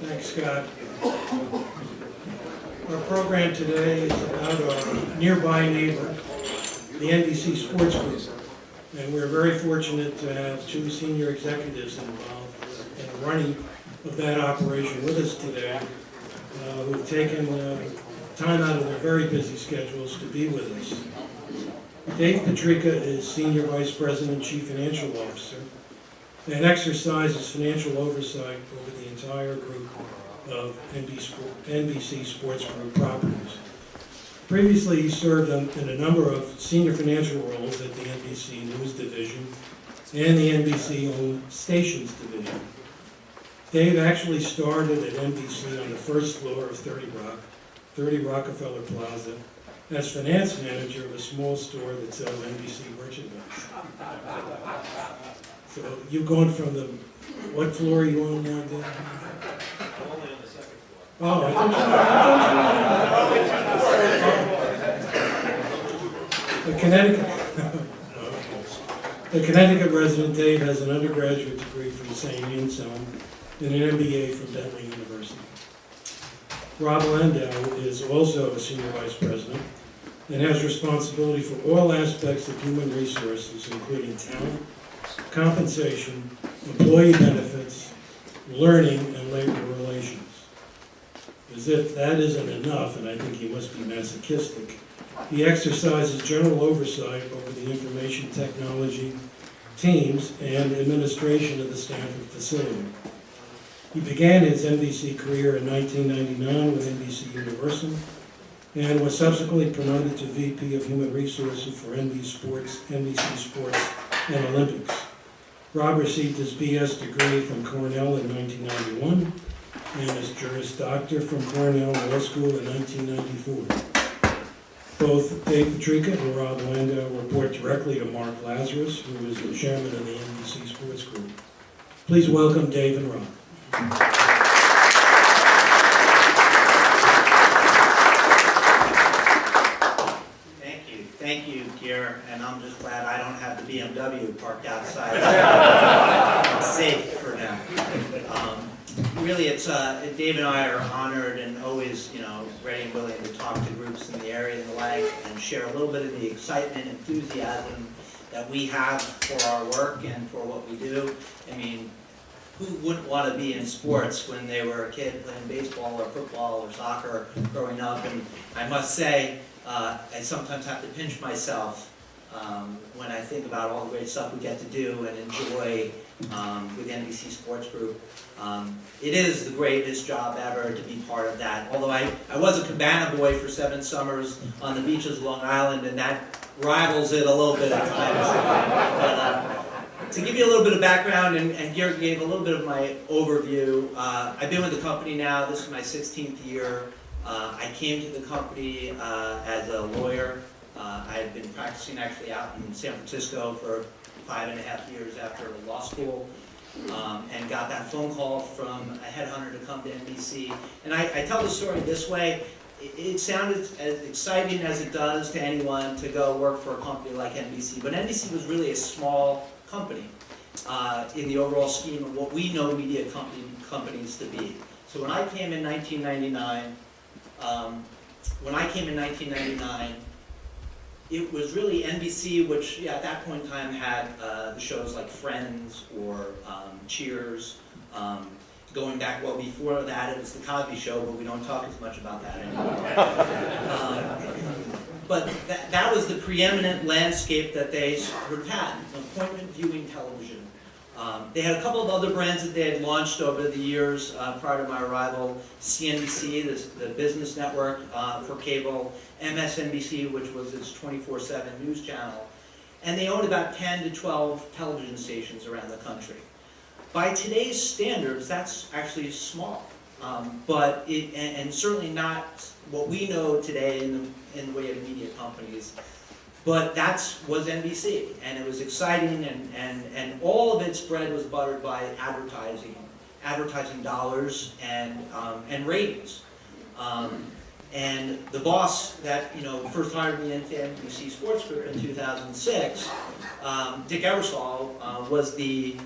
Thanks, Scott. Our program today is about our nearby neighbor, the NBC Sports Group. And we're very fortunate to have two senior executives involved in the running of that operation with us today, who've taken time out of their very busy schedules to be with us. Dave Pietrycha is Senior Vice President, Chief Financial Officer, and exercises financial oversight over the entire group of NBC Sports Group properties. Previously, he served in a number of senior financial roles at the NBC News Division and the NBC-owned Stations Division. Dave actually started at NBC on the first floor of 30 Rockefeller Plaza, as finance manager of a small store that sells NBC merchandise. So you've gone from the, what floor are you on now, Dave? I'm only on the second floor. Oh, the Connecticut resident Dave has an undergraduate degree from St. Anselm and an MBA from Blatchley University. Rob Landau is also a senior vice president and has responsibility for all aspects of human resources, including talent, compensation, employee benefits, learning, and labor relations. As if that isn't enough, and I think he must be masochistic, he exercises general oversight over the information technology teams and administration of the Stamford facility. He began his NBC career in 1999 with NBC Universal and was subsequently promoted to VP of Human Resources for NBC Sports and Olympics. Rob received his BS degree from Cornell in 1991 and his Juris Doctor from Cornell Law School in 1994. Both Dave Pietrycha and Rob Landau report directly to Mark Lazarus, who is the chairman of the NBC Sports Group. Please welcome Dave and Rob. Thank you, Kier, and I'm just glad I don't have the BMW parked outside. I'm safe for now. Really, it's Dave and I are honored and always, ready and willing to talk to groups in the area and the like, and share a little bit of the excitement, enthusiasm that we have for our work and for what we do. I mean, who wouldn't want to be in sports when they were a kid playing baseball or football or soccer growing up? And I must say, I sometimes have to pinch myself when I think about all the great stuff we get to do and enjoy with NBC Sports Group. It is the greatest job ever to be part of that. Although I was a cabana boy for 7 summers on the beaches of Long Island, and that rivals it a little bit at times. But, to give you a little bit of background, and Gary gave a little bit of my overview, I've been with the company now, this is my 16th year. I came to the company as a lawyer. I had been practicing actually out in San Francisco for 5.5 years after law school, and got that phone call from a headhunter to come to NBC. And I tell the story this way. It sounded as exciting as it does to anyone to go work for a company like NBC, but NBC was really a small company in the overall scheme of what we know media companies to be. So when I came in 1999, it was really NBC, which at that point in time had the shows like Friends or Cheers. Going back well before that, it was the Cosby Show, but we don't talk as much about that anymore. But that was the preeminent landscape that they sort of had, appointment viewing television. They had a couple of other brands that they had launched over the years prior to my arrival. CNBC, the business network for cable, MSNBC, which was its 24/7 news channel. And they owned about 10 to 12 television stations around the country. By today's standards, that's actually small, and certainly not what we know today in the way of media companies. But that was NBC, and it was exciting, and all of its bread was buttered by advertising dollars and ratings. And the boss that first hired me into NBC Sports Group in 2006, Dick Ebersol, was a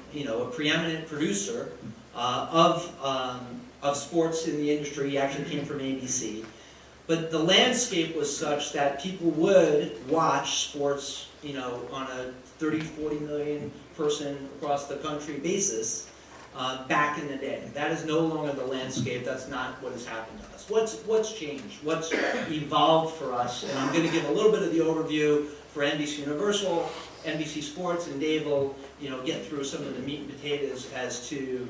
preeminent producer of sports in the industry. He actually came from ABC. But the landscape was such that people would watch sports, on a 30, 40 million person across the country basis back in the day. That is no longer the landscape. That's not what has happened to us. What's changed? What's evolved for us? And I'm going to give a little bit of the overview for NBC Universal, NBC Sports, and Dave will, get through some of the meat and potatoes as to,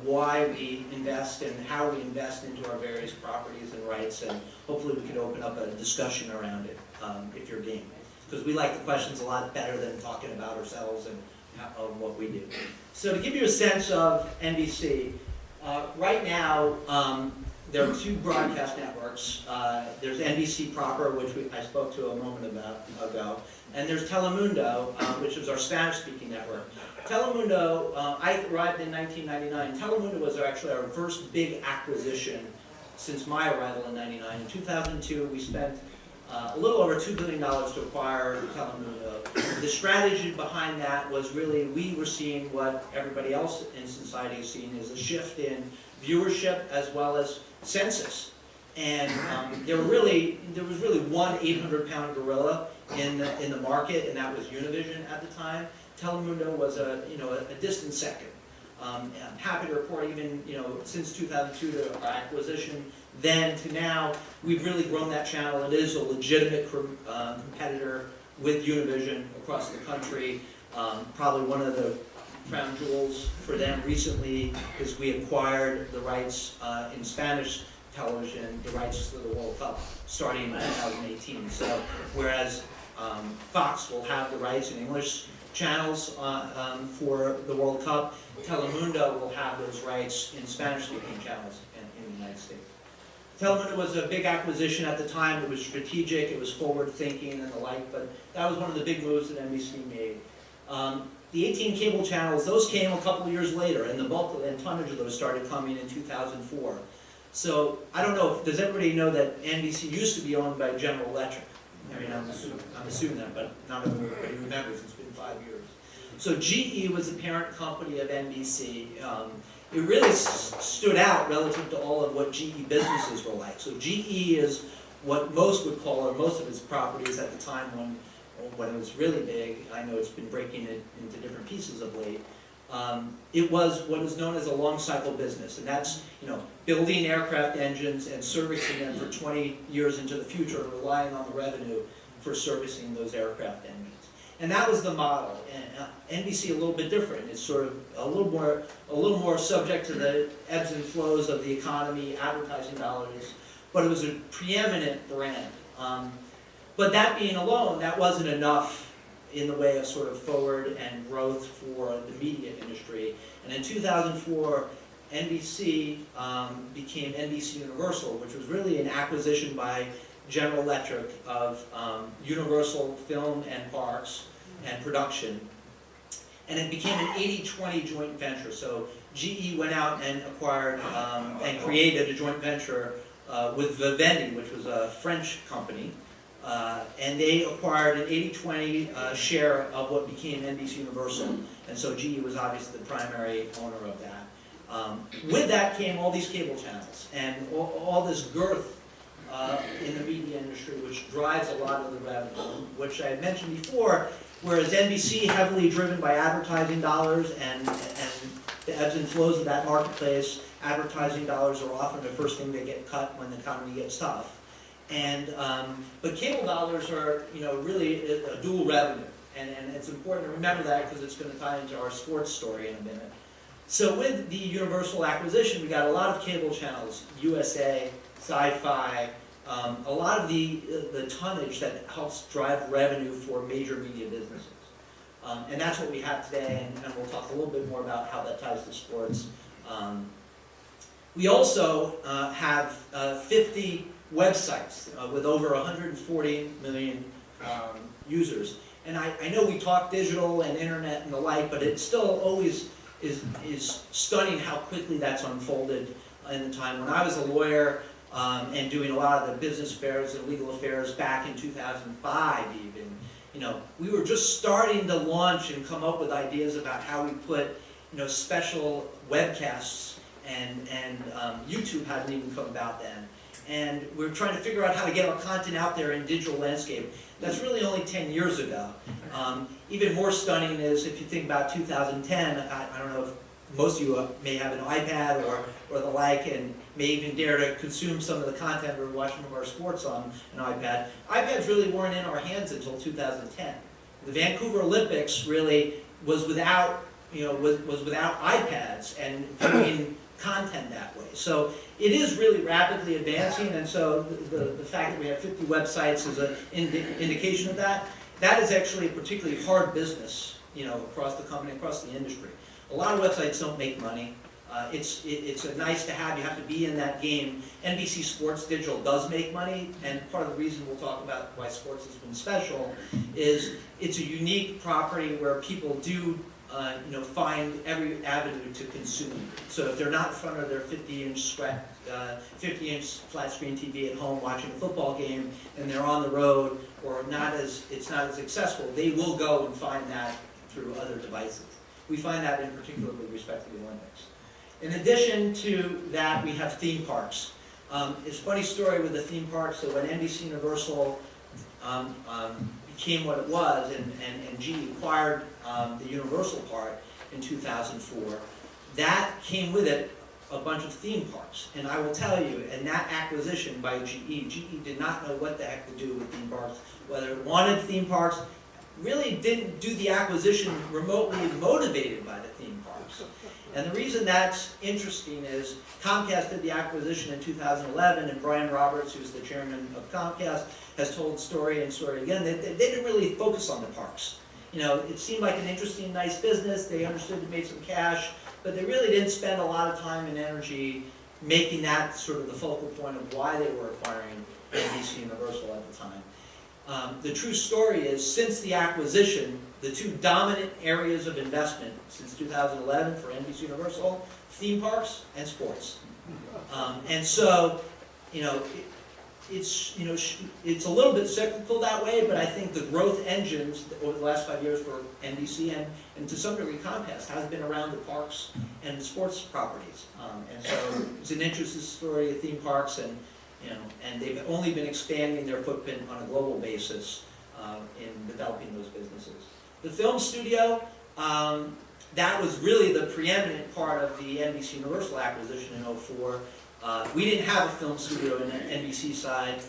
why we invest and how we invest into our various properties and rights, and hopefully we can open up a discussion around it if you're game. Because we like the questions a lot better than talking about ourselves and what we do. So to give you a sense of NBC, right now there are two broadcast networks. There's NBC proper, which I spoke to a moment ago, and there's Telemundo, which is our Spanish-speaking network. Telemundo, I arrived in 1999. Telemundo was actually our first big acquisition since my arrival in 99. In 2002, we spent a little over $2 billion to acquire Telemundo. The strategy behind that was really, we were seeing what everybody else in society is seeing, is a shift in viewership as well as census. And there was really one 800-pound gorilla in the market, and that was Univision at the time. Telemundo was a distant second. I'm happy to report, even since 2002 to our acquisition, then to now, we've really grown that channel. It is a legitimate competitor with Univision across the country. Probably one of the crown jewels for them recently is we acquired the rights in Spanish television, the rights to the World Cup, starting in 2018. So whereas Fox will have the rights in English channels for the World Cup, Telemundo will have those rights in Spanish-speaking channels in the United States. Telemundo was a big acquisition at the time. It was strategic, it was forward-thinking and the like, but that was one of the big moves that NBC made. The 18 cable channels, those came a couple of years later, and the bulk and tonnage of those started coming in 2004. So, I don't know, does everybody know that NBC used to be owned by General Electric? I mean, I'm assuming that, but not everybody remembers, it's been 5 years. So GE was the parent company of NBC. It really stood out relative to all of what GE businesses were like. So GE is what most would call, or most of its properties at the time when it was really big, I know it's been breaking it into different pieces of late, it was what is known as a long cycle business, and that's building aircraft engines and servicing them for 20 years into the future, relying on the revenue for servicing those aircraft engines. And that was the model. And NBC a little bit different. It's sort of a little more subject to the ebbs and flows of the economy, advertising dollars, but it was a preeminent brand. But that being alone, that wasn't enough in the way of sort of forward and growth for the media industry. And in 2004, NBC became NBC Universal, which was really an acquisition by General Electric of Universal Film and Parks and Production. And it became an 80-20 joint venture. So GE went out and acquired and created a joint venture with Vivendi, which was a French company. And they acquired an 80-20 share of what became NBC Universal. And so GE was obviously the primary owner of that. With that came all these cable channels and all this girth in the media industry, which drives a lot of the revenue, which I had mentioned before, whereas NBC heavily driven by advertising dollars and the ebbs and flows of that marketplace, advertising dollars are often the first thing that get cut when the economy gets tough. But cable dollars are, really a dual revenue, and it's important to remember that because it's going to tie into our sports story in a minute. So with the Universal acquisition, we got a lot of cable channels, USA, Sci-Fi, a lot of the tonnage that helps drive revenue for major media businesses. And that's what we have today, and we'll talk a little bit more about how that ties to sports. We also have 50 websites with over 140 million users. And I know we talk digital and internet and the like, but it still always is stunning how quickly that's unfolded in the time. When I was a lawyer and doing a lot of the business affairs and legal affairs back in 2005 even, we were just starting to launch and come up with ideas about how we put, special webcasts YouTube hadn't even come about then. And we're trying to figure out how to get our content out there in digital landscape. That's really only 10 years ago. Even more stunning is if you think about 2010, I don't know if most of you may have an iPad or the like, and may even dare to consume some of the content or watch some of our sports on an iPad. iPads really weren't in our hands until 2010. The Vancouver Olympics really was without, was without iPads and doing content that way. So it is really rapidly advancing, and so the fact that we have 50 websites is an indication of that. That is actually a particularly hard business, across the company, across the industry. A lot of websites don't make money. It's a nice to have. You have to be in that game. NBC Sports Digital does make money, and part of the reason we'll talk about why sports has been special is it's a unique property where people do find every avenue to consume. So if they're not in front of their 50-inch flat screen TV at home watching a football game, and they're on the road or it's not as accessible, they will go and find that through other devices. We find that in particular with respect to the Olympics. In addition to that, we have theme parks. It's a funny story with the theme parks. So when NBC Universal became what it was, and GE acquired the Universal part in 2004, that came with it a bunch of theme parks. And I will tell you, in that acquisition by GE did not know what the heck to do with theme parks, whether it wanted theme parks, really didn't do the acquisition remotely motivated by the theme parks. And the reason that's interesting is Comcast did the acquisition in 2011, and Brian Roberts, who's the chairman of Comcast, has told story and story again. They didn't really focus on the parks. It seemed like an interesting, nice business. They understood they made some cash, but they really didn't spend a lot of time and energy making that sort of the focal point of why they were acquiring NBC Universal at the time. The true story is, since the acquisition, the two dominant areas of investment since 2011 for NBC Universal, theme parks and sports. And so, it's a little bit cyclical that way, but I think the growth engines over the last 5 years for NBC and to some degree Comcast has been around the parks and the sports properties. And so it's an interesting story of theme parks, and they've only been expanding their footprint on a global basis in developing those businesses. The film studio, that was really the preeminent part of the NBC Universal acquisition in 2004. We didn't have a film studio in the NBC side.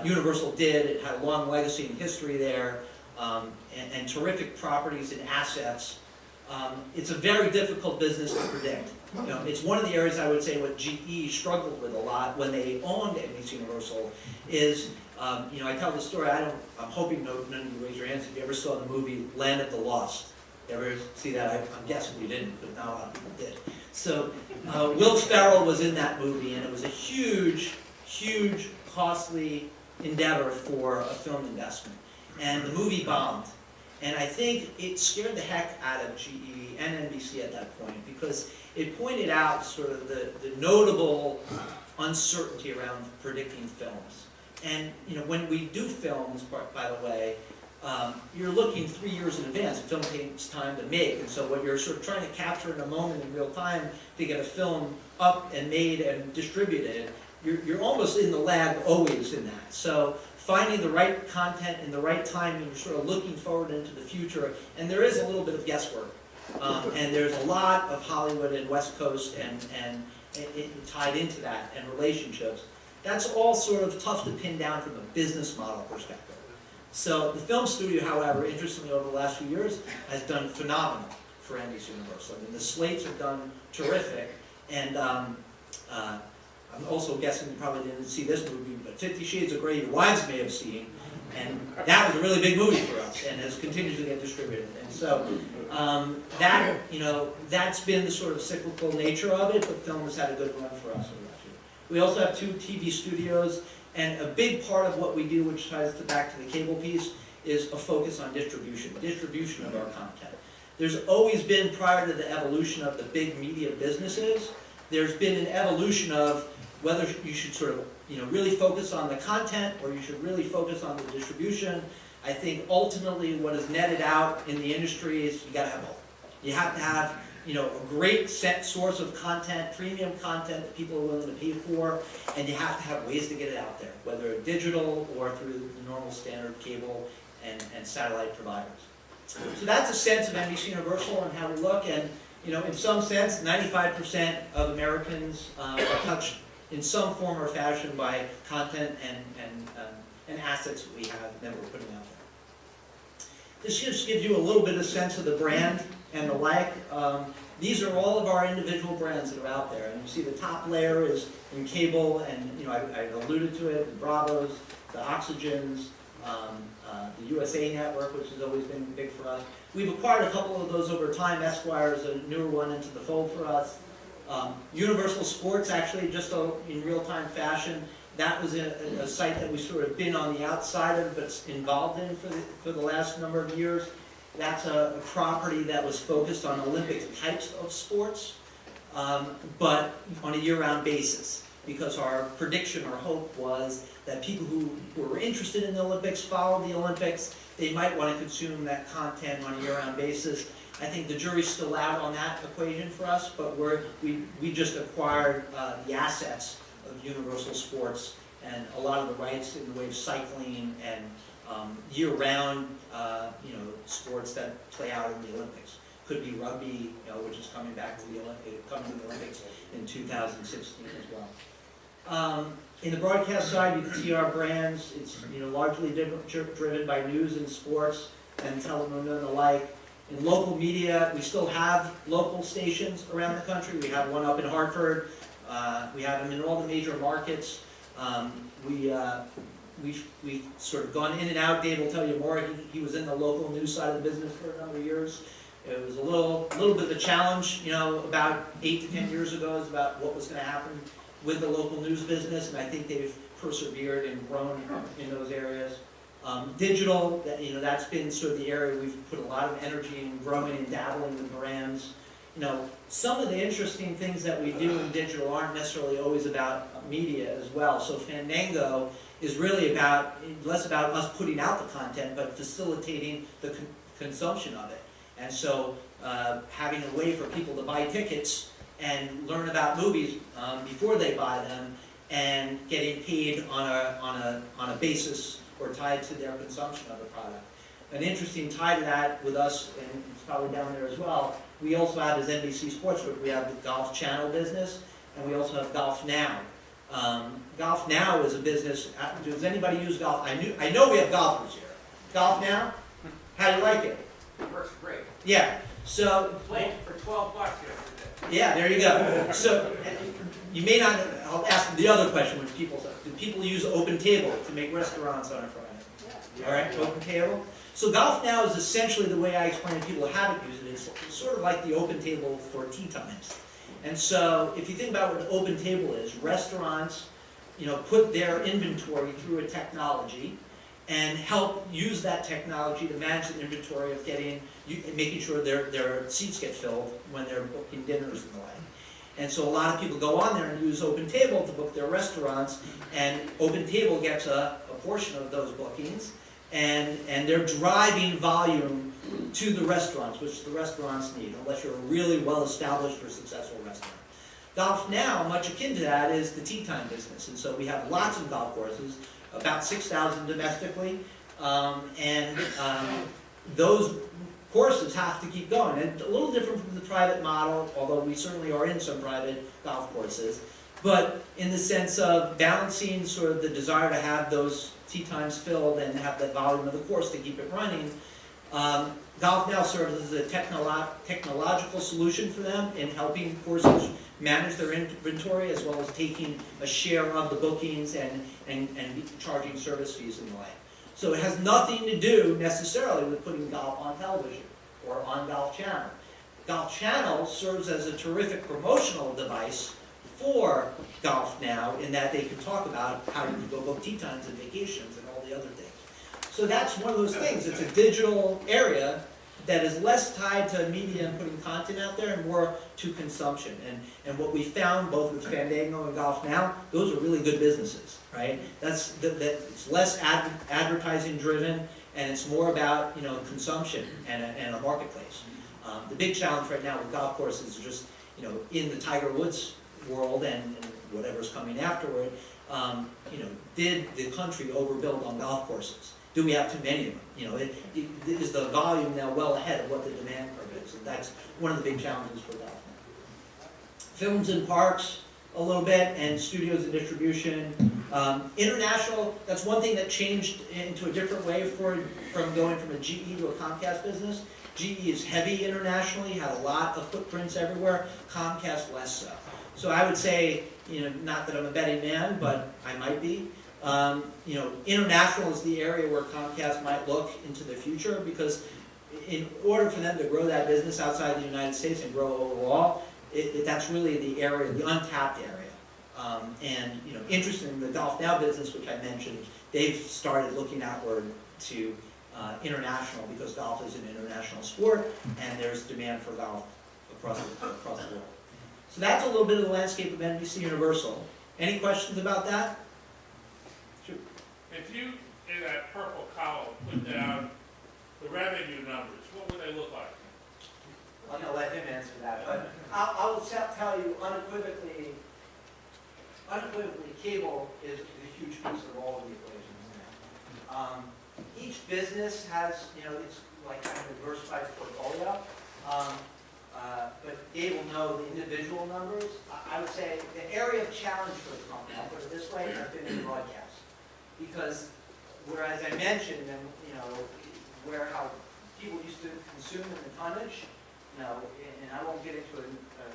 Universal did. It had a long legacy and history there, and terrific properties and assets. It's a very difficult business to predict. It's one of the areas I would say what GE struggled with a lot when they owned NBC Universal is, I tell the story, I'm hoping none of you raise your hands if you ever saw the movie Land of the Lost. You ever see that? I'm guessing you didn't, but now a lot of people did. So Will Ferrell was in that movie, and it was a huge, huge, costly endeavor for a film investment. And the movie bombed. And I think it scared the heck out of GE and NBC at that point, because it pointed out sort of the notable uncertainty around predicting films. And when we do films, by the way, you're looking 3 years in advance. A film takes time to make, and so what you're sort of trying to capture in a moment in real time to get a film up and made and distributed, you're almost in the lab always in that. So finding the right content in the right time, and you're sort of looking forward into the future, and there is a little bit of guesswork. And there's a lot of Hollywood and West Coast and it tied into that, and relationships. That's all sort of tough to pin down from a business model perspective. So the film studio, however, interestingly over the last few years, has done phenomenal for NBC Universal. I mean, the slates have done terrific, and I'm also guessing you probably didn't see this movie, but 50 Shades of Grey, your wives may have seen, and that was a really big movie for us, and has continued to get distributed. And so that's been the sort of cyclical nature of it, but film has had a good run for us. We also have 2 TV studios, and a big part of what we do, which ties back to the cable piece, is a focus on distribution of our content. There's always been, prior to the evolution of the big media businesses, there's been an evolution of whether you should sort of really focus on the content or you should really focus on the distribution. I think ultimately what is netted out in the industry is you got to have both. You have to have a great set source of content, premium content that people are willing to pay for, and you have to have ways to get it out there, whether digital or through the normal standard cable and satellite providers. So that's a sense of NBC Universal and how we look, and in some sense, 95% of Americans are touched in some form or fashion by content and assets that we have that we're putting out there. This just gives you a little bit of sense of the brand and the like. These are all of our individual brands that are out there, and you see the top layer is in cable, and I alluded to it, the Bravos, the Oxygens, the USA Network, which has always been big for us. We've acquired a couple of those over time. Esquire is a newer one into the fold for us. Universal Sports, actually, just in real-time fashion, that was a site that we've sort of been on the outside of, but involved in for the last number of years. That's a property that was focused on Olympic types of sports, but on a year-round basis, because our prediction or hope was that people who were interested in the Olympics, followed the Olympics, they might want to consume that content on a year-round basis. I think the jury's still out on that equation for us, but we just acquired the assets of Universal Sports and a lot of the rights in the way of cycling and year-round sports that play out in the Olympics. Could be rugby, which is coming back to the Olympics in 2016 as well. In the broadcast side, you can see our brands. It's largely driven by news and sports and television and the like. In local media, we still have local stations around the country. We have one up in Hartford. We have them in all the major markets. We've sort of gone in and out. Dave will tell you more. He was in the local news side of the business for a number of years. It was a little bit of a challenge, about 8 to 10 years ago, is about what was going to happen with the local news business, and I think they've persevered and grown in those areas. Digital, that's been sort of the area we've put a lot of energy in growing and dabbling with brands. Some of the interesting things that we do in digital aren't necessarily always about media as well. So Fandango is really less about us putting out the content, but facilitating the consumption of it. And so having a way for people to buy tickets and learn about movies before they buy them, and getting paid on a basis or tied to their consumption of the product. An interesting tie to that with us, and it's probably down there as well, we also have as NBC Sports Group, we have the Golf Channel business, and we also have Golf Now. Golf Now is a business. Does anybody use Golf? I know we have golfers here. Golf Now? How do you like it? It works great. Yeah. So Played for $12 yesterday. yeah, there you go. So you may not. I'll ask the other question, which people say: do people use Open Table to make restaurants on a Friday? Yeah. All right, Open Table. So Golf Now is essentially the way I explain to people who haven't used it. It's sort of like the Open Table for tea times. And so if you think about what an Open Table is, restaurants, put their inventory through a technology and help use that technology to manage the inventory of making sure their seats get filled when they're booking dinners and the like. And so a lot of people go on there and use Open Table to book their restaurants, and Open Table gets a portion of those bookings, and they're driving volume to the restaurants, which the restaurants need, unless you're a really well-established or successful restaurant. Golf Now, much akin to that, is the tea time business. And so we have lots of golf courses, about 6,000 domestically, and those courses have to keep going. And a little different from the private model, although we certainly are in some private golf courses, but in the sense of balancing sort of the desire to have those tee times filled and have the volume of the course to keep it running. Golf Now serves as a technological solution for them in helping courses manage their inventory, as well as taking a share of the bookings and charging service fees and the like. So it has nothing to do necessarily with putting golf on television or on Golf Channel. Golf Channel serves as a terrific promotional device for Golf Now, in that they can talk about how you can go book tea times and vacations and all the other things. So that's one of those things. It's a digital area that is less tied to media and putting content out there and more to consumption. And what we found both with Fandango and Golf Now, those are really good businesses, right? It's less advertising driven, and it's more about consumption and a marketplace. The big challenge right now with golf courses is just, you know, in the Tiger Woods world and whatever's coming afterward, you know, did the country overbuild on golf courses? Do we have too many of them? You know, is the volume now well ahead of what the demand curve is? And that's one of the big challenges for golf. Films and parks, a little bit, and studios and distribution. International, that's one thing that changed into a different way from going from a GE to a Comcast business. GE is heavy internationally, had a lot of footprints everywhere, Comcast less so. So I would say, you know, not that I'm a betting man, but I might be. You know, international is the area where Comcast might look into the future, because in order for them to grow that business outside the United States and grow overall, that's really the area, the untapped area. And, you know, interesting, the Golf Now business, which I mentioned, they've started looking outward to international, because golf is an international sport, and there's demand for golf across the world. So that's a little bit of the landscape of NBC Universal. Any questions about that? Sure. If you, in that purple column, put down the revenue numbers, what would they look like? I'm going to let him answer that, but I will tell you unequivocally, cable is a huge piece of all of the equations. Each business has, you know, it's like kind of a diversified portfolio, but Dave will know the individual numbers. I would say the area of challenge for the company, I'll put it this way, has been in broadcast. Because whereas I mentioned, and you know, where how people used to consume in the tonnage, you know, and I won't get into a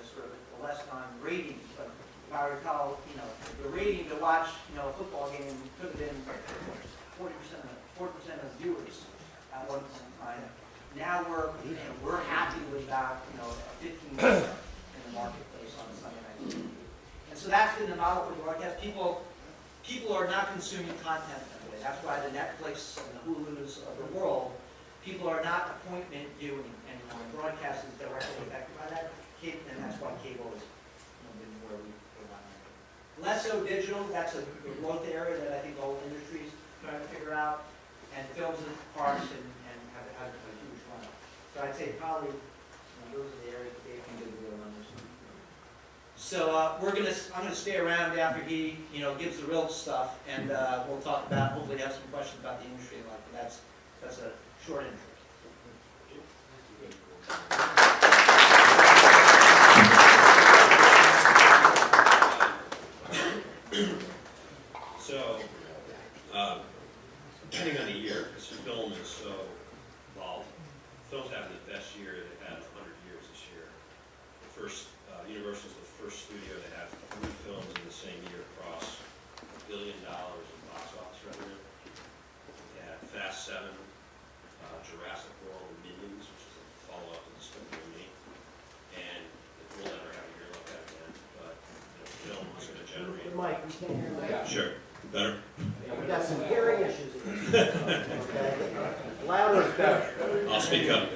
sort of a lesson on ratings, but if I recall, you know, the rating to watch, you know, a football game could have been 40% of viewers at one point in time. Now we're happy with about, you know, 15% in the marketplace on Sunday night TV. And so that's been the model for broadcast. People are not consuming content that way. That's why the Netflix and the Hulus of the world, people are not appointment viewing anymore. Broadcast is directly affected by that, and that's why cable is, you know, been where we're not. Less so digital. That's a growth area that I think the whole industry is trying to figure out. And films and parks and have a huge run. So I'd say probably, you know, those are the areas that they can give the real numbers. So I'm gonna stay around after he, you know, gives the real stuff, and we'll talk about, hopefully have some questions about the industry and like that's a short intro. So, depending on the year, because film is so involved, film's having the best year they've had in 100 years this year. The first, Universal's the first studio to have 3 films in the same year across $1 billion in box office revenue. We had Fast 7, Jurassic World, and Minions, which is a follow-up to Despicable Me. And we'll never have a year like that again, but you know, film is going to generate. Mike, we can't hear that. Sure. Better? We got some hearing issues. Okay. Louder is better. I'll speak up.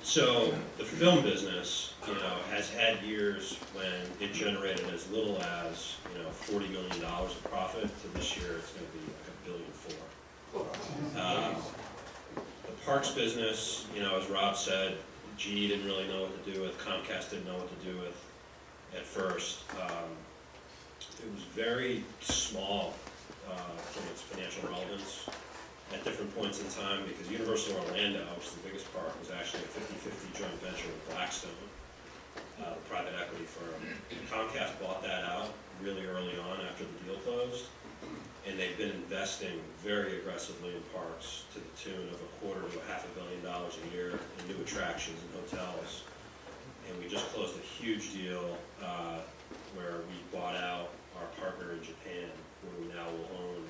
So the film business, you know, has had years when it generated as little as, you know, $40 million of profit. To this year, it's going to be like $1.4 billion. The parks business, you know, as Rob said, GE didn't really know what to do with. Comcast didn't know what to do with at first. It was very small from its financial relevance at different points in time, because Universal Orlando, which is the biggest park, was actually a 50-50 joint venture with Blackstone, the private equity firm. Comcast bought that out really early on after the deal closed, and they've been investing very aggressively in parks to the tune of $250 to $500 million a year in new attractions and hotels. And we just closed a huge deal where we bought out our partner in Japan, where we now will own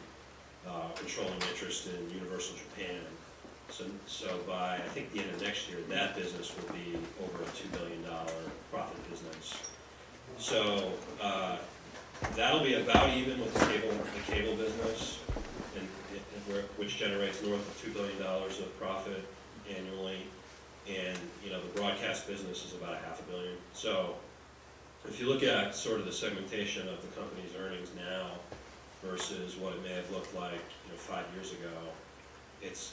controlling interest in Universal Japan. So by, I think, the end of next year, that business will be over a $2 billion profit business. So that'll be about even with the cable business, which generates north of $2 billion of profit annually. And, you know, the broadcast business is about $500 million. So if you look at sort of the segmentation of the company's earnings now versus what it may have looked like, you know, 5 years ago, it's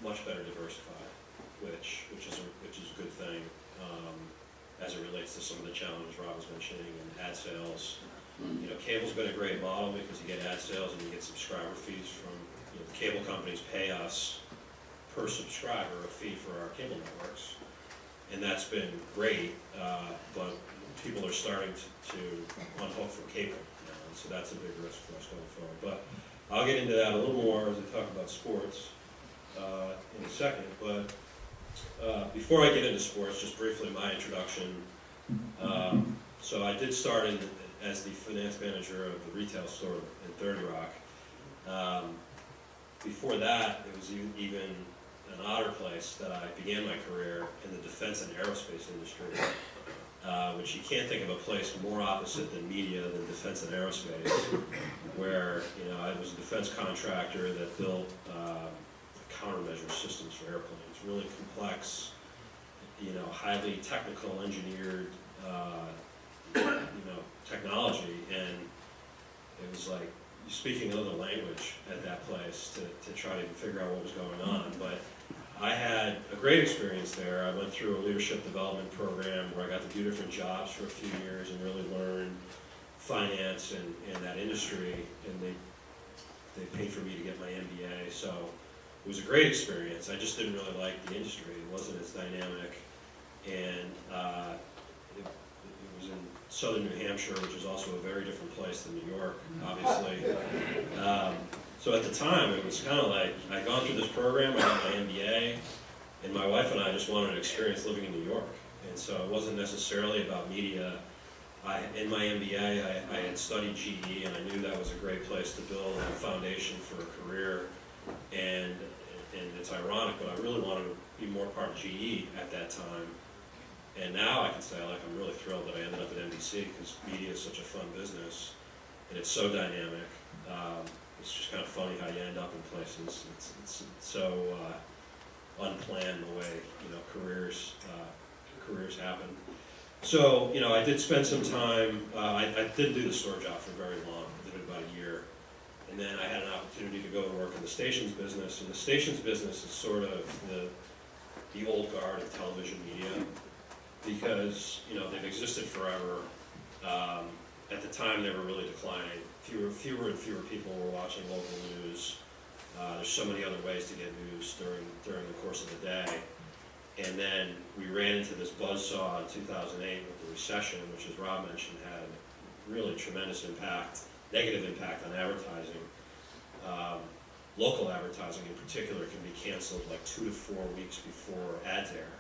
much better diversified. which is a good thing, as it relates to some of the challenges Rob was mentioning in ad sales. You know, cable's been a great model because you get ad sales and you get subscriber fees from, you know, the cable companies pay us per subscriber a fee for our cable networks. And that's been great, but people are starting to unhook from cable now, and so that's a big risk for us going forward. But I'll get into that a little more as we talk about sports in a second. But before I get into sports, just briefly my introduction. So I did start as the finance manager of the retail store in 30 Rock. Before that, it was even an odder place that I began my career in the defense and aerospace industry, which you can't think of a place more opposite than media than defense and aerospace, where, you know, I was a defense contractor that built countermeasure systems for airplanes, really complex, you know, highly technical, engineered, you know, technology, and it was like speaking another language at that place to try to figure out what was going on. But I had a great experience there. I went through a leadership development program where I got to do different jobs for a few years and really learn finance and that industry, and they paid for me to get my MBA, so it was a great experience. I just didn't really like the industry. It wasn't as dynamic, and it was in southern New Hampshire, which is also a very different place than New York, obviously. So at the time, it was kind of like, I'd gone through this program, I got my MBA, and my wife and I just wanted to experience living in New York. And so it wasn't necessarily about media. In my MBA, I had studied GE, and I knew that was a great place to build a foundation for a career. And it's ironic, but I really wanted to be more part of GE at that time. And now I can say, like, I'm really thrilled that I ended up at NBC, because media is such a fun business, and it's so dynamic. It's just kind of funny how you end up in places. It's so unplanned the way, you know, careers happen. So, you know, I did spend some time. I didn't do the store job for very long. I did it about a year, and then I had an opportunity to go to work in the stations business. And the stations business is sort of the old guard of television media, because, you know, they've existed forever. At the time, they were really declining. Fewer and fewer people were watching local news. There's so many other ways to get news during the course of the day. And then we ran into this buzzsaw in 2008 with the recession, which, as Rob mentioned, had really tremendous impact, negative impact on advertising. Local advertising in particular can be canceled like 2 to 4 weeks before ads air.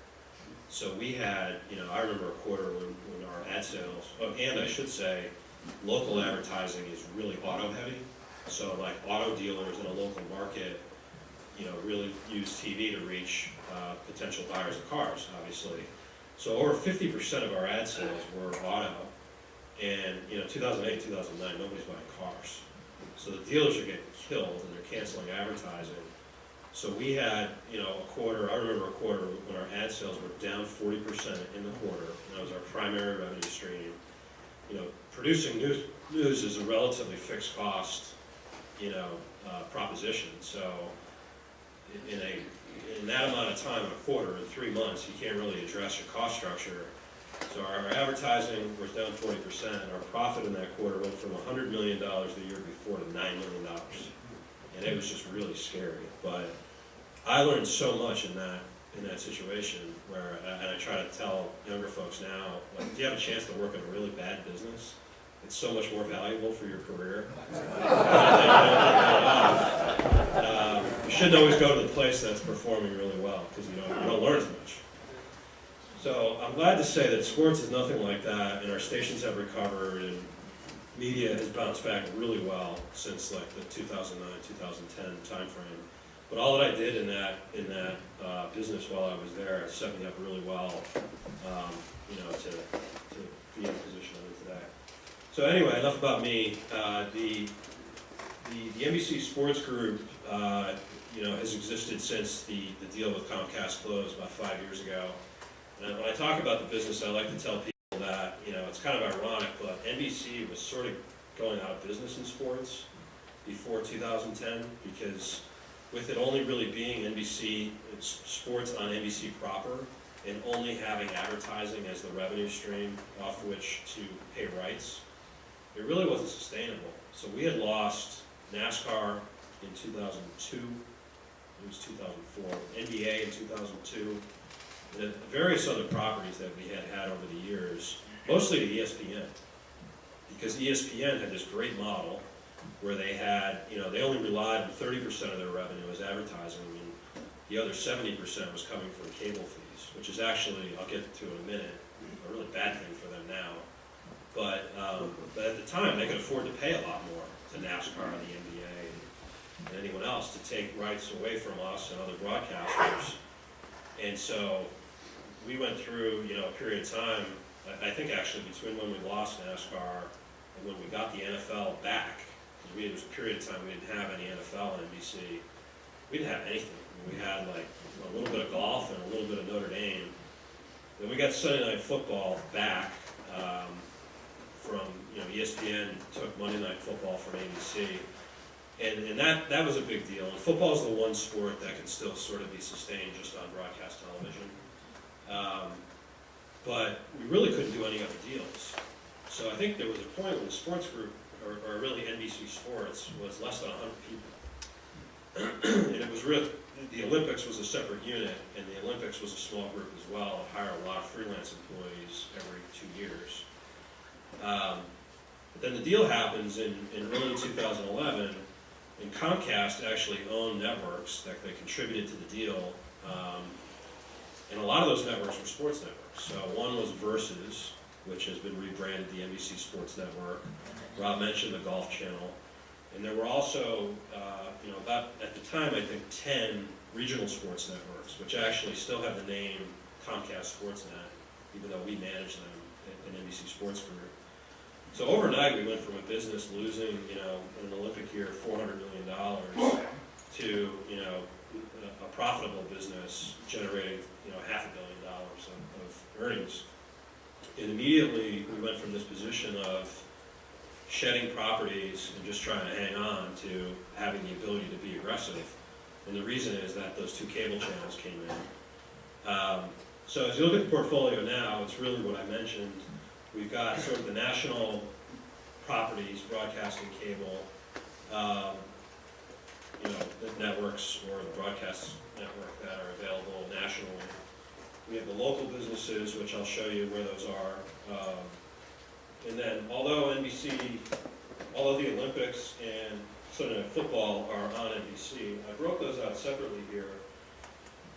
So we had, you know, I remember a quarter when our ad sales, and I should say, local advertising is really auto heavy. So like auto dealers in a local market, you know, really use TV to reach potential buyers of cars, obviously. So over 50% of our ad sales were auto. And, you know, 2008, 2009, nobody's buying cars. So the dealers are getting killed and they're canceling advertising. So we had, you know, a quarter, I remember a quarter when our ad sales were down 40% in the quarter. And that was our primary revenue stream. You know, producing news is a relatively fixed cost, you know, proposition. So in that amount of time, in a quarter, in 3 months, you can't really address your cost structure. So our advertising was down 40%, and our profit in that quarter went from $100 million the year before to $9 million. And it was just really scary. But I learned so much in that situation where, and I try to tell younger folks now, like, if you have a chance to work in a really bad business, it's so much more valuable for your career. You shouldn't always go to the place that's performing really well, because you don't learn as much. So I'm glad to say that sports is nothing like that, and our stations have recovered, and media has bounced back really well since like the 2009, 2010 timeframe. But all that I did in that business while I was there set me up really well, you know, to be in the position I'm in today. So anyway, enough about me. The NBC Sports Group, you know, has existed since the deal with Comcast closed about 5 years ago. And when I talk about the business, I like to tell people that, you know, it's kind of ironic, but NBC was sort of going out of business in sports before 2010, because with it only really being NBC sports on NBC proper, and only having advertising as the revenue stream off which to pay rights, it really wasn't sustainable. So we had lost NASCAR in 2002, it was 2004, NBA in 2002, and various other properties that we had had over the years, mostly to ESPN. Because ESPN had this great model where they had, they only relied on 30% of their revenue as advertising, and the other 70% was coming from cable fees, which is actually, I'll get to in a minute, a really bad thing for them now. But at the time, they could afford to pay a lot more to NASCAR and the NBA and anyone else to take rights away from us and other broadcasters. And so we went through, a period of time, I think actually between when we lost NASCAR and when we got the NFL back, because there was a period of time we didn't have any NFL on NBC. We didn't have anything. We had like a little bit of golf and a little bit of Notre Dame. Then we got Sunday Night Football back from, ESPN took Monday Night Football from ABC. And that was a big deal. And football is the one sport that can still sort of be sustained just on broadcast television. But we really couldn't do any other deals. So I think there was a point when the sports group, or really NBC Sports, was less than 100 people. And it was real. The Olympics was a separate unit, and the Olympics was a small group as well. It hired a lot of freelance employees every 2 years. But then the deal happens in early 2011, and Comcast actually owned networks that they contributed to the deal. And a lot of those networks were sports networks. So one was Versus, which has been rebranded the NBC Sports Network. Rob mentioned the Golf Channel. And there were also, about, at the time, I think 10 regional sports networks, which actually still have the name Comcast Sportsnet, even though we manage them in NBC Sports Group. So overnight, we went from a business losing, in an Olympic year, $400 million to, a profitable business generating, $500 million of earnings. And immediately, we went from this position of shedding properties and just trying to hang on to having the ability to be aggressive. And the reason is that those two cable channels came in. So as you look at the portfolio now, it's really what I mentioned. We've got sort of the national properties, broadcasting cable, the networks or the broadcast network that are available nationally. We have the local businesses, which I'll show you where those are. And then, although the Olympics and Sunday Night Football are on NBC, I broke those out separately here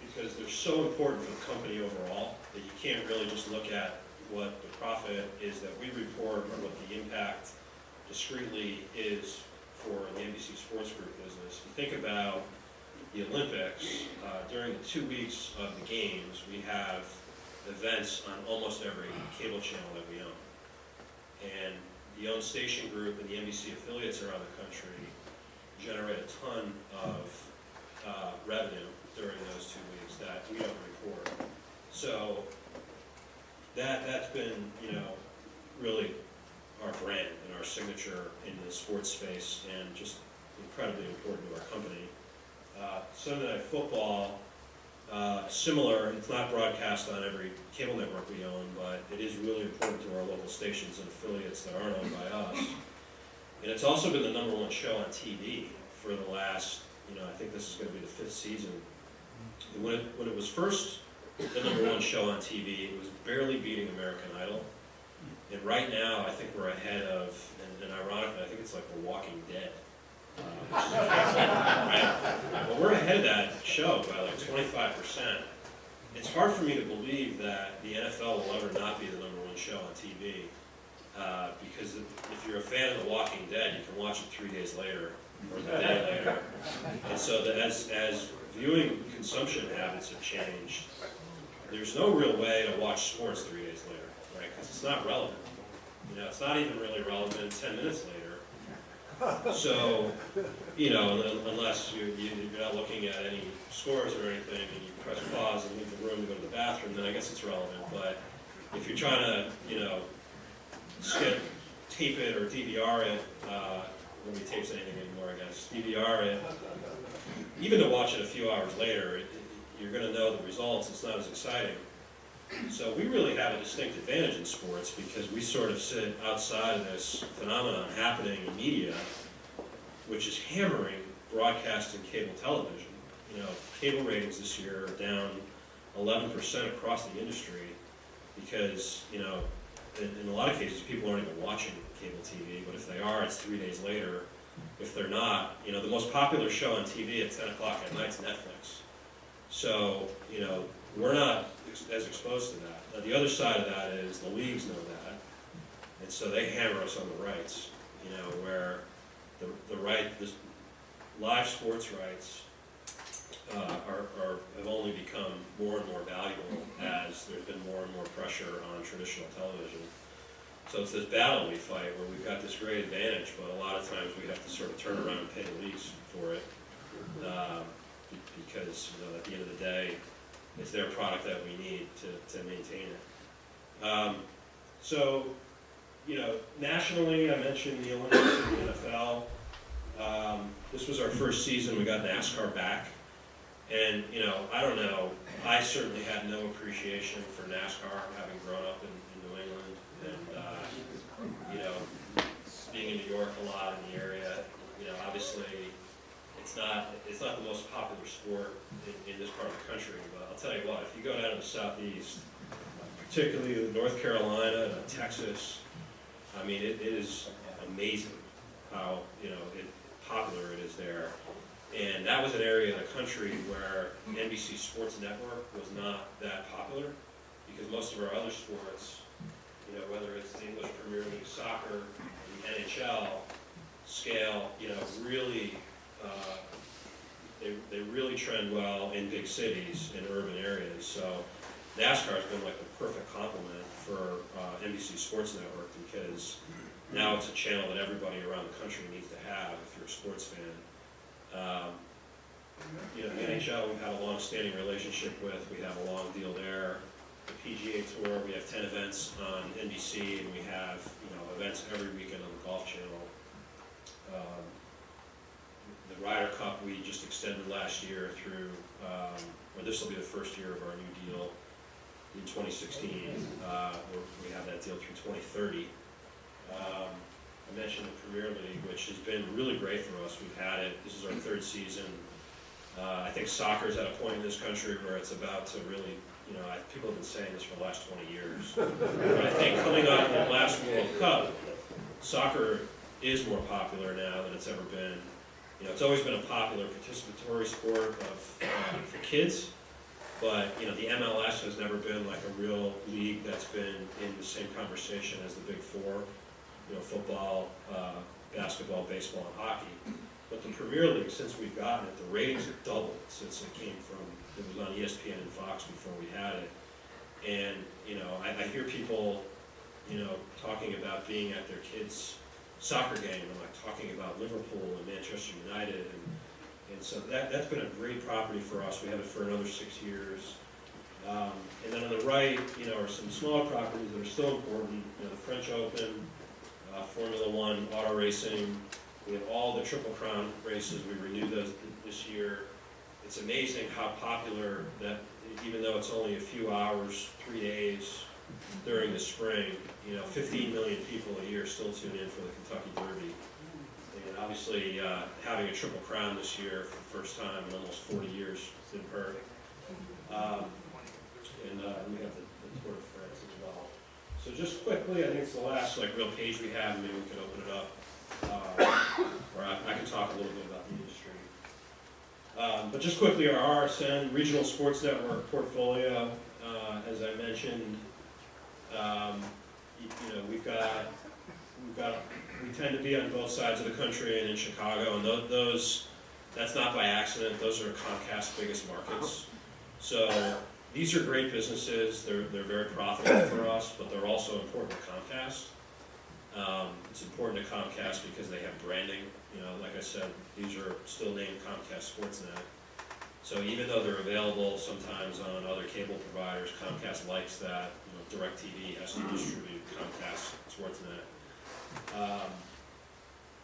because they're so important for the company overall that you can't really just look at what the profit is that we report or what the impact discretely is for the NBC Sports Group business. You think about the Olympics, during the 2 weeks of the games, we have events on almost every cable channel that we own. And the owned station group and the NBC affiliates around the country generate a ton of revenue during those 2 weeks that we don't report. So that's been, really our brand and our signature in the sports space and just incredibly important to our company. Sunday Night Football, similar, it's not broadcast on every cable network we own, but it is really important to our local stations and affiliates that aren't owned by us. And it's also been the #1 show on TV for the last, I think this is going to be the 5th season. And when it was first the #1 show on TV, it was barely beating American Idol. And right now, I think we're ahead of, and ironically, I think it's like The Walking Dead. Right? But we're ahead of that show by like 25%. It's hard for me to believe that the NFL will ever not be the #1 show on TV, because if you're a fan of The Walking Dead, you can watch it 3 days later or the day later. And so that as viewing consumption habits have changed, there's no real way to watch sports 3 days later, right? Because it's not relevant. It's not even really relevant 10 minutes later. So, unless you're not looking at any scores or anything, and you press pause and leave the room to go to the bathroom, then I guess it's relevant. But if you're trying to, tape it or DVR it, nobody tapes anything anymore, I guess, DVR it. Even to watch it a few hours later, you're gonna know the results, it's not as exciting. So we really have a distinct advantage in sports because we sort of sit outside of this phenomenon happening in media, which is hammering broadcast and cable television. You know, cable ratings this year are down 11% across the industry because, you know, in a lot of cases, people aren't even watching cable TV, but if they are, it's 3 days later. If they're not, you know, the most popular show on TV at 10 o'clock at night is Netflix. So, you know, we're not as exposed to that. Now, the other side of that is the leagues know that, and so they hammer us on the rights, you know, where the live sports rights have only become more and more valuable as there's been more and more pressure on traditional television. So it's this battle we fight where we've got this great advantage, but a lot of times we have to sort of turn around and pay the leagues for it, because, you know, at the end of the day, it's their product that we need to maintain it. So, you know, nationally, I mentioned the Olympics and the NFL. This was our first season, we got NASCAR back. And, you know, I don't know, I certainly had no appreciation for NASCAR, having grown up in New England. And, you know, being in New York a lot in the area, you know, obviously, it's not the most popular sport in this part of the country, but I'll tell you what, if you go down to the southeast, particularly North Carolina and Texas, I mean, it is amazing how, you know, popular it is there. And that was an area of the country where NBC Sports Network was not that popular, because most of our other sports, you know, whether it's the English Premier League soccer, the NHL scale, you know, really, they really trend well in big cities, in urban areas. So NASCAR has been like the perfect complement for NBC Sports Network, because now it's a channel that everybody around the country needs to have if you're a sports fan. You know, the NHL we've had a long-standing relationship with. We have a long deal there. The PGA Tour, we have 10 events on NBC, and we have, you know, events every weekend on the Golf Channel. The Ryder Cup we just extended last year through, or this will be the first year of our new deal in 2016. We have that deal through 2030. I mentioned the Premier League, which has been really great for us. We've had it, this is our third season. I think soccer's at a point in this country where it's about to really, you know, people have been saying this for the last 20 years. But I think coming off the last World Cup, soccer is more popular now than it's ever been. You know, it's always been a popular participatory sport for kids, but, you know, the MLS has never been like a real league that's been in the same conversation as the Big Four. You know, football, basketball, baseball, and hockey. But the Premier League, since we've gotten it, the ratings have doubled since it came from, it was on ESPN and Fox before we had it. And, you know, I hear people, you know, talking about being at their kids' soccer game, and like talking about Liverpool and Manchester United. And so that's been a great property for us. We have it for another 6 years. And then on the right, you know, are some smaller properties that are still important. You know, the French Open, Formula One, auto racing. We have all the Triple Crown races. We renewed those this year. It's amazing how popular that, even though it's only a few hours, 3 days during the spring, you know, 15 million people a year still tune in for the Kentucky Derby. And obviously, having a Triple Crown this year for the first time in almost 40 years didn't hurt. And we have the Tour de France as well. So just quickly, I think it's the last like real page we have, maybe we can open it up, or I can talk a little bit about the industry. But just quickly, our RSN, Regional Sports Network portfolio, as I mentioned, you know, we tend to be on both sides of the country and in Chicago, and those, that's not by accident, those are Comcast's biggest markets. So these are great businesses, they're very profitable for us, but they're also important to Comcast. It's important to Comcast because they have branding. You know, like I said, these are still named Comcast Sportsnet. So even though they're available sometimes on other cable providers, Comcast likes that. You know, DirecTV has to distribute Comcast Sportsnet.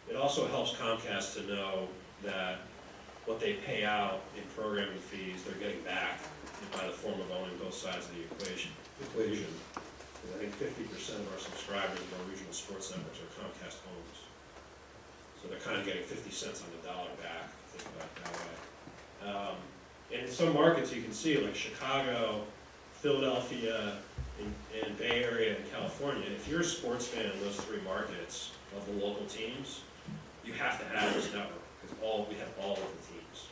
It also helps Comcast to know that what they pay out in programming fees, they're getting back by the form of owning both sides of the equation. Because I think 50% of our subscribers of our regional sports networks are Comcast homes. So they're kind of getting 50 cents on the dollar back, think about it that way. And in some markets you can see, like Chicago, Philadelphia, and Bay Area and California, if you're a sports fan in those three markets of the local teams, you have to have this network, because we have all of the teams.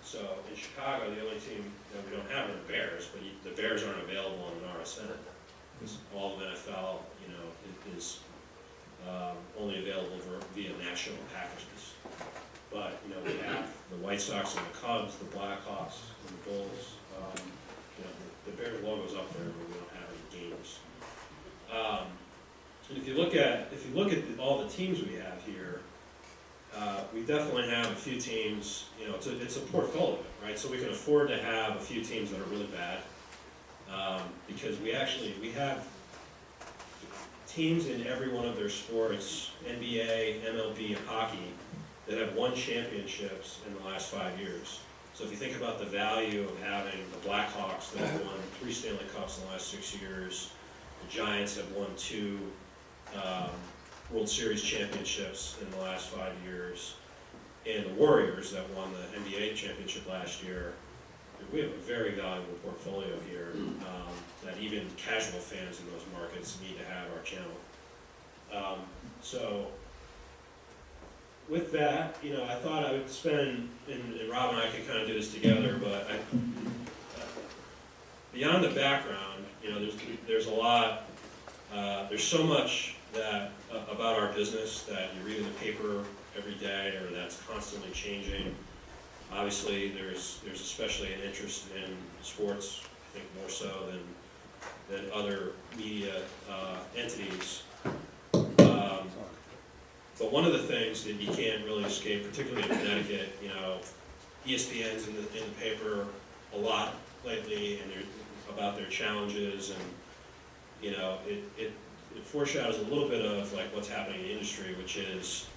So in Chicago, the only team that we don't have are the Bears, but the Bears aren't available on an RSN, because all of NFL, is only available via national packages. But, we have the White Sox and the Cubs, the Blackhawks, and the Bulls. The Bears logo's up there, but we don't have any games. And if you look at all the teams we have here, we definitely have a few teams. It's a portfolio, right? So we can afford to have a few teams that are really bad, because we have teams in every one of their sports, NBA, MLB, and hockey, that have won championships in the last 5 years. So if you think about the value of having the Blackhawks that have won 3 Stanley Cups in the last 6 years, the Giants have won 2 World Series championships in the last 5 years, and the Warriors that won the NBA championship last year, we have a very valuable portfolio here that even casual fans in those markets need to have our channel. So with that, I thought I would spend, and Rob and I could kind of do this together, but beyond the background, there's a lot, there's so much about our business that you read in the paper every day, or that's constantly changing. Obviously, there's especially an interest in sports, I think more so than other media entities. But one of the things that you can't really escape, particularly in Connecticut, ESPN's in the paper a lot lately, and about their challenges, and it foreshadows a little bit of like what's happening in the industry, which is,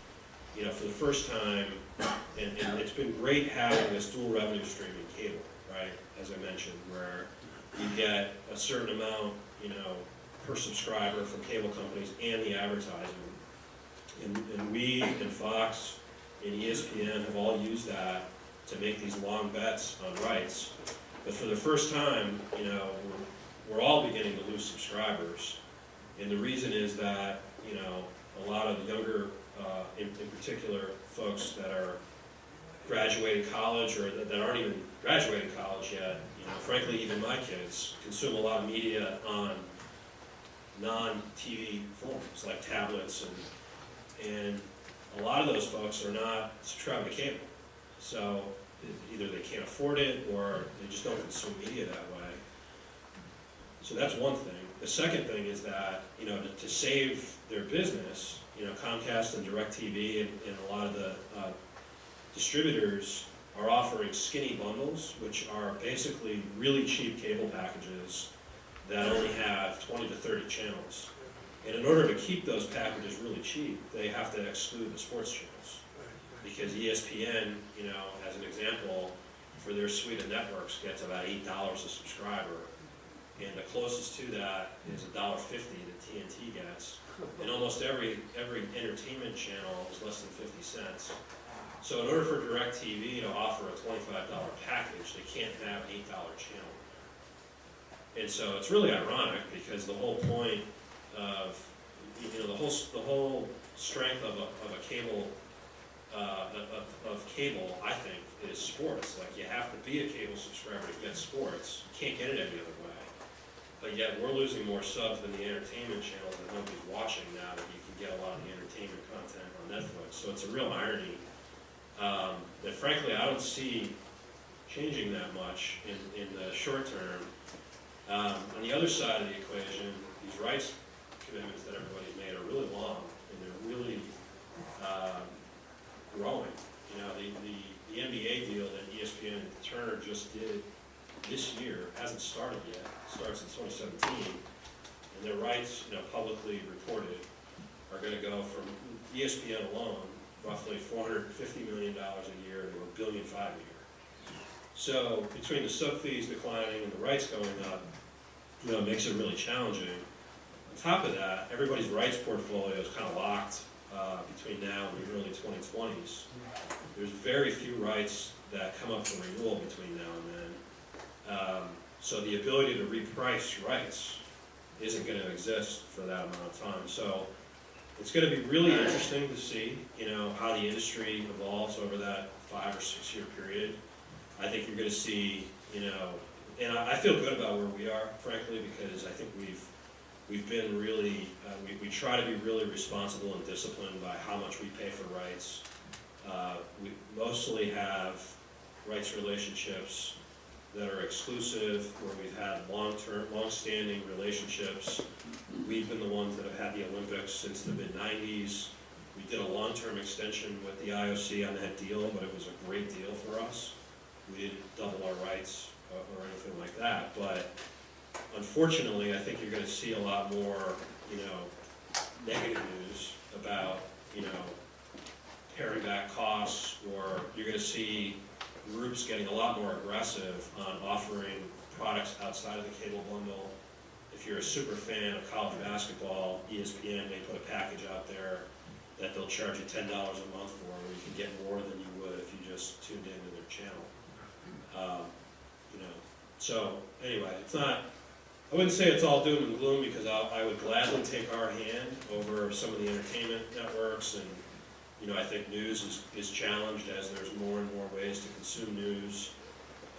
for the first time, and it's been great having this dual revenue stream in cable, right? As I mentioned, where you get a certain amount, per subscriber from cable companies and the advertising. And we and Fox and ESPN have all used that to make these long bets on rights. But for the first time, we're all beginning to lose subscribers. And the reason is that, a lot of the younger, in particular, folks that are graduating college or that aren't even graduating college yet, frankly, even my kids consume a lot of media on non-TV forms like tablets, and a lot of those folks are not subscribed to cable. So either they can't afford it or they just don't consume media that way. So that's one thing. The second thing is that, to save their business, Comcast and DirecTV and a lot of the distributors are offering skinny bundles, which are basically really cheap cable packages that only have 20 to 30 channels. And in order to keep those packages really cheap, they have to exclude the sports channels. Because ESPN, as an example, for their suite of networks gets about $8 a subscriber. And the closest to that is $1.50 that TNT gets. And almost every entertainment channel is less than 50 cents. So in order for DirecTV to offer a $25 package, they can't have an $8 channel. And so it's really ironic, because the whole point of, the whole strength of a cable, of cable, I think, is sports. Like, you have to be a cable subscriber to get sports. You can't get it any other way. But yet we're losing more subs than the entertainment channels that nobody's watching now, that you can get a lot of the entertainment content on Netflix. So it's a real irony that frankly I don't see changing that much in the short term. On the other side of the equation, these rights commitments that everybody's made are really long, and they're really growing. The NBA deal that ESPN and Turner just did this year hasn't started yet. It starts in 2017, and their rights, publicly reported, are going to go from ESPN alone, roughly $450 million a year to $1.5 billion a year. So between the sub fees declining and the rights going up, it makes it really challenging. On top of that, everybody's rights portfolio is kind of locked between now and the early 2020s. There's very few rights that come up for renewal between now and then. So the ability to reprice rights isn't going to exist for that amount of time. So it's going to be really interesting to see, how the industry evolves over that 5 or 6 year period. I think you're going to see, and I feel good about where we are, frankly, because I think we've been really, we try to be really responsible and disciplined by how much we pay for rights. We mostly have rights relationships that are exclusive, where we've had long-standing relationships. We've been the ones that have had the Olympics since the mid-90s. We did a long-term extension with the IOC on that deal, but it was a great deal for us. We didn't double our rights or anything like that, but unfortunately, I think you're going to see a lot more, negative news about, paring back costs, or you're going to see groups getting a lot more aggressive on offering products outside of the cable bundle. If you're a super fan of college basketball, ESPN may put a package out there that they'll charge you $10 a month for, where you can get more than you would if you just tuned into their channel. So anyway, it's not, I wouldn't say it's all doom and gloom, because I would gladly take our hand over some of the entertainment networks, and I think news is challenged as there's more and more ways to consume news.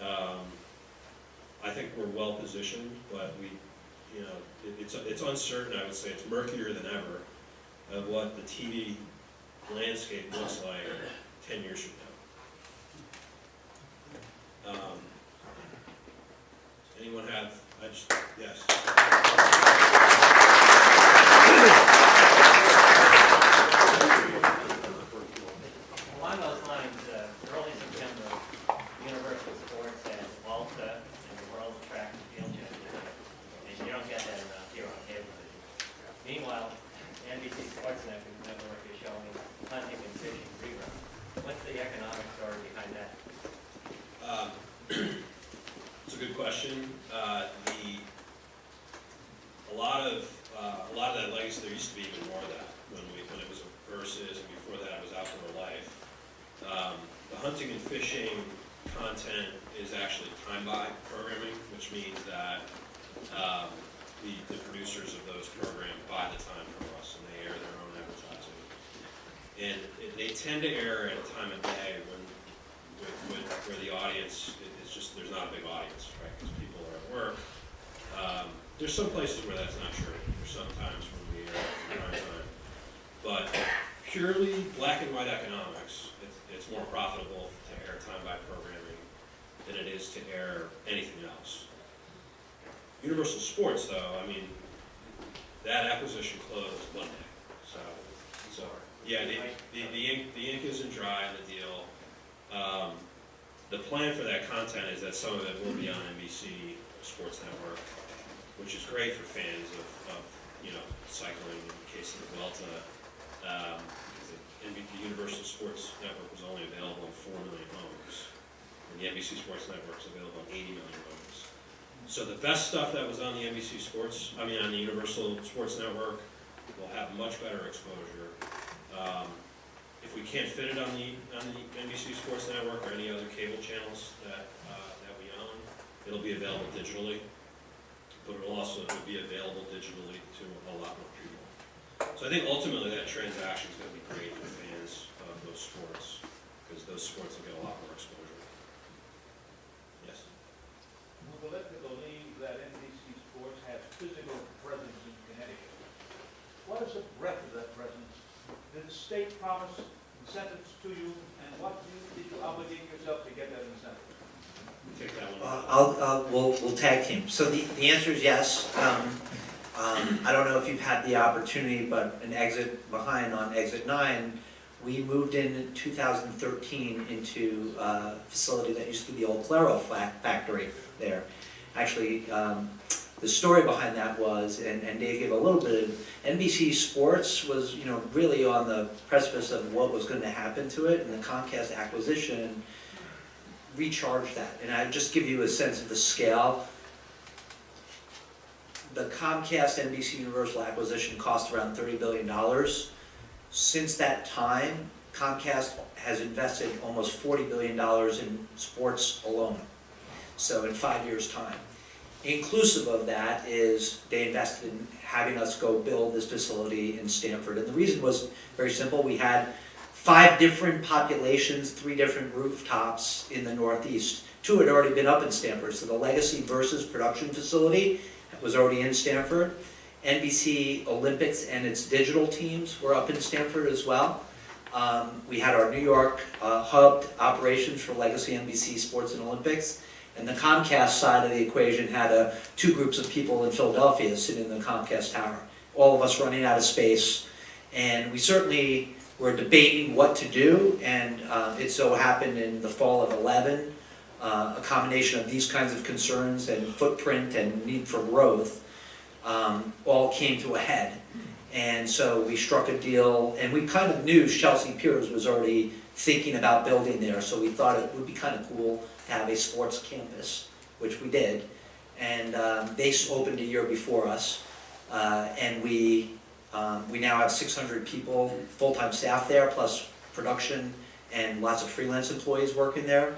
I think we're well positioned, but it's uncertain. I would say it's murkier than ever of what the TV landscape looks like 10 years from now. Anyone have? Yes. Along those lines, early September, Universal Sports has Volta and the World Track and Field Championship, and you don't get that around here on cable vision. Meanwhile, NBC Sports Network is showing hunting and fishing reruns. What's the economic story behind that? It's a good question. A lot of that legacy, there used to be even more of that when it was Versus, and before that it was Outdoor Life. The hunting and fishing content is actually time-buy programming, which means that the producers of those programs buy the time from us, and they air their own advertising. And they tend to air at a time of day where the audience is just, there's not a big audience, right? Because people are at work. There's some places where that's not true. There's some times when we air at prime time. But purely black and white economics, it's more profitable to air time-buy programming than it is to air anything else. Universal Sports, though, that acquisition closed Monday. So yeah, the ink isn't dry on the deal. The plan for that content is that some of it will be on NBC Sports Network, which is great for fans of cycling in the case of the Vuelta. The Universal Sports Network was only available in 4 million homes, and the NBC Sports Network is available in 80 million homes. So the best stuff that was on the on the Universal Sports Network will have much better exposure. If we can't fit it on the NBC Sports Network or any other cable channels that we own, it'll be available digitally, but it'll also be available digitally to a lot more people. So I think ultimately that transaction is going to be great for fans of those sports, because those sports will get a lot more exposure. Yes? Will the elected believe that NBC Sports has physical presence in Connecticut? What is the breadth of that presence? Did the state promise incentives to you, and what did you obligate yourself to get that incentive? Take that one. We'll tag team. So the answer is yes. I don't know if you've had the opportunity, but an exit behind on exit 9, we moved in 2013 into a facility that used to be the old Claro factory there. Actually, the story behind that was, and Dave gave a little bit of, NBC Sports was, really on the precipice of what was going to happen to it, and the Comcast acquisition recharged that. And I'll just give you a sense of the scale. The Comcast NBC Universal acquisition cost around $30 billion. Since that time, Comcast has invested almost $40 billion in sports alone. So in 5 years' time. Inclusive of that is they invested in having us go build this facility in Stamford. And the reason was very simple. We had 5 different populations, 3 different rooftops in the Northeast. 2 had already been up in Stamford. So the Legacy Versus production facility was already in Stamford. NBC Olympics and its digital teams were up in Stamford as well. We had our New York hubbed operations for Legacy NBC Sports and Olympics. And the Comcast side of the equation had 2 groups of people in Philadelphia sitting in the Comcast tower. All of us running out of space. And we certainly were debating what to do. And it so happened in the fall of 11, a combination of these kinds of concerns and footprint and need for growth all came to a head. And so we struck a deal, and we kind of knew Chelsea Piers was already thinking about building there, so we thought it would be kind of cool to have a sports campus, which we did. And they opened a year before us, and we now have 600 people, full-time staff there, plus production and lots of freelance employees working there.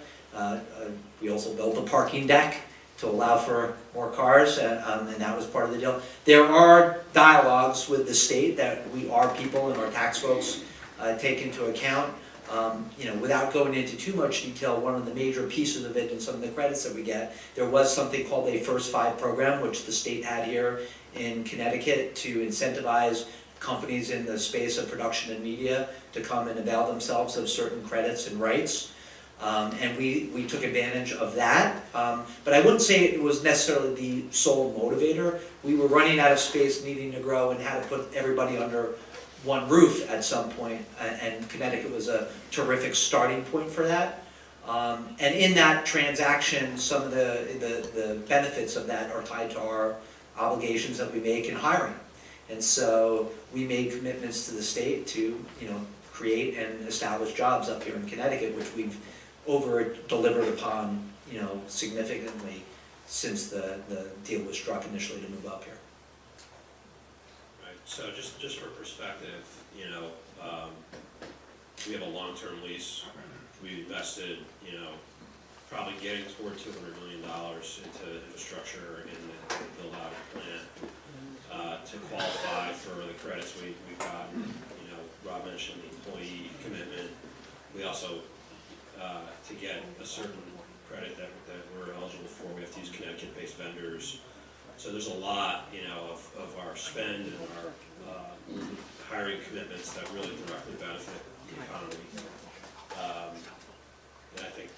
We also built a parking deck to allow for more cars, and that was part of the deal. There are dialogues with the state that our people and our tax folks take into account. Without going into too much detail, one of the major pieces of it and some of the credits that we get, there was something called a First 5 program, which the state had here in Connecticut to incentivize companies in the space of production and media to come and avail themselves of certain credits and rights. And we took advantage of that. But I wouldn't say it was necessarily the sole motivator. We were running out of space, needing to grow, and had to put everybody under one roof at some point. And Connecticut was a terrific starting point for that. And in that transaction, some of the benefits of that are tied to our obligations that we make in hiring. And so we made commitments to the state to, create and establish jobs up here in Connecticut, which we've over-delivered upon, significantly since the deal was struck initially to move up here. Right, so just for perspective, we have a long-term lease. We invested, probably getting toward $200 million into infrastructure and the build-out plant to qualify for the credits we've gotten. Rob mentioned the employee commitment. We also, to get a certain credit that we're eligible for, we have to use Connecticut-based vendors. So there's a lot, of our spend and our hiring commitments that really directly benefit the economy. And I think,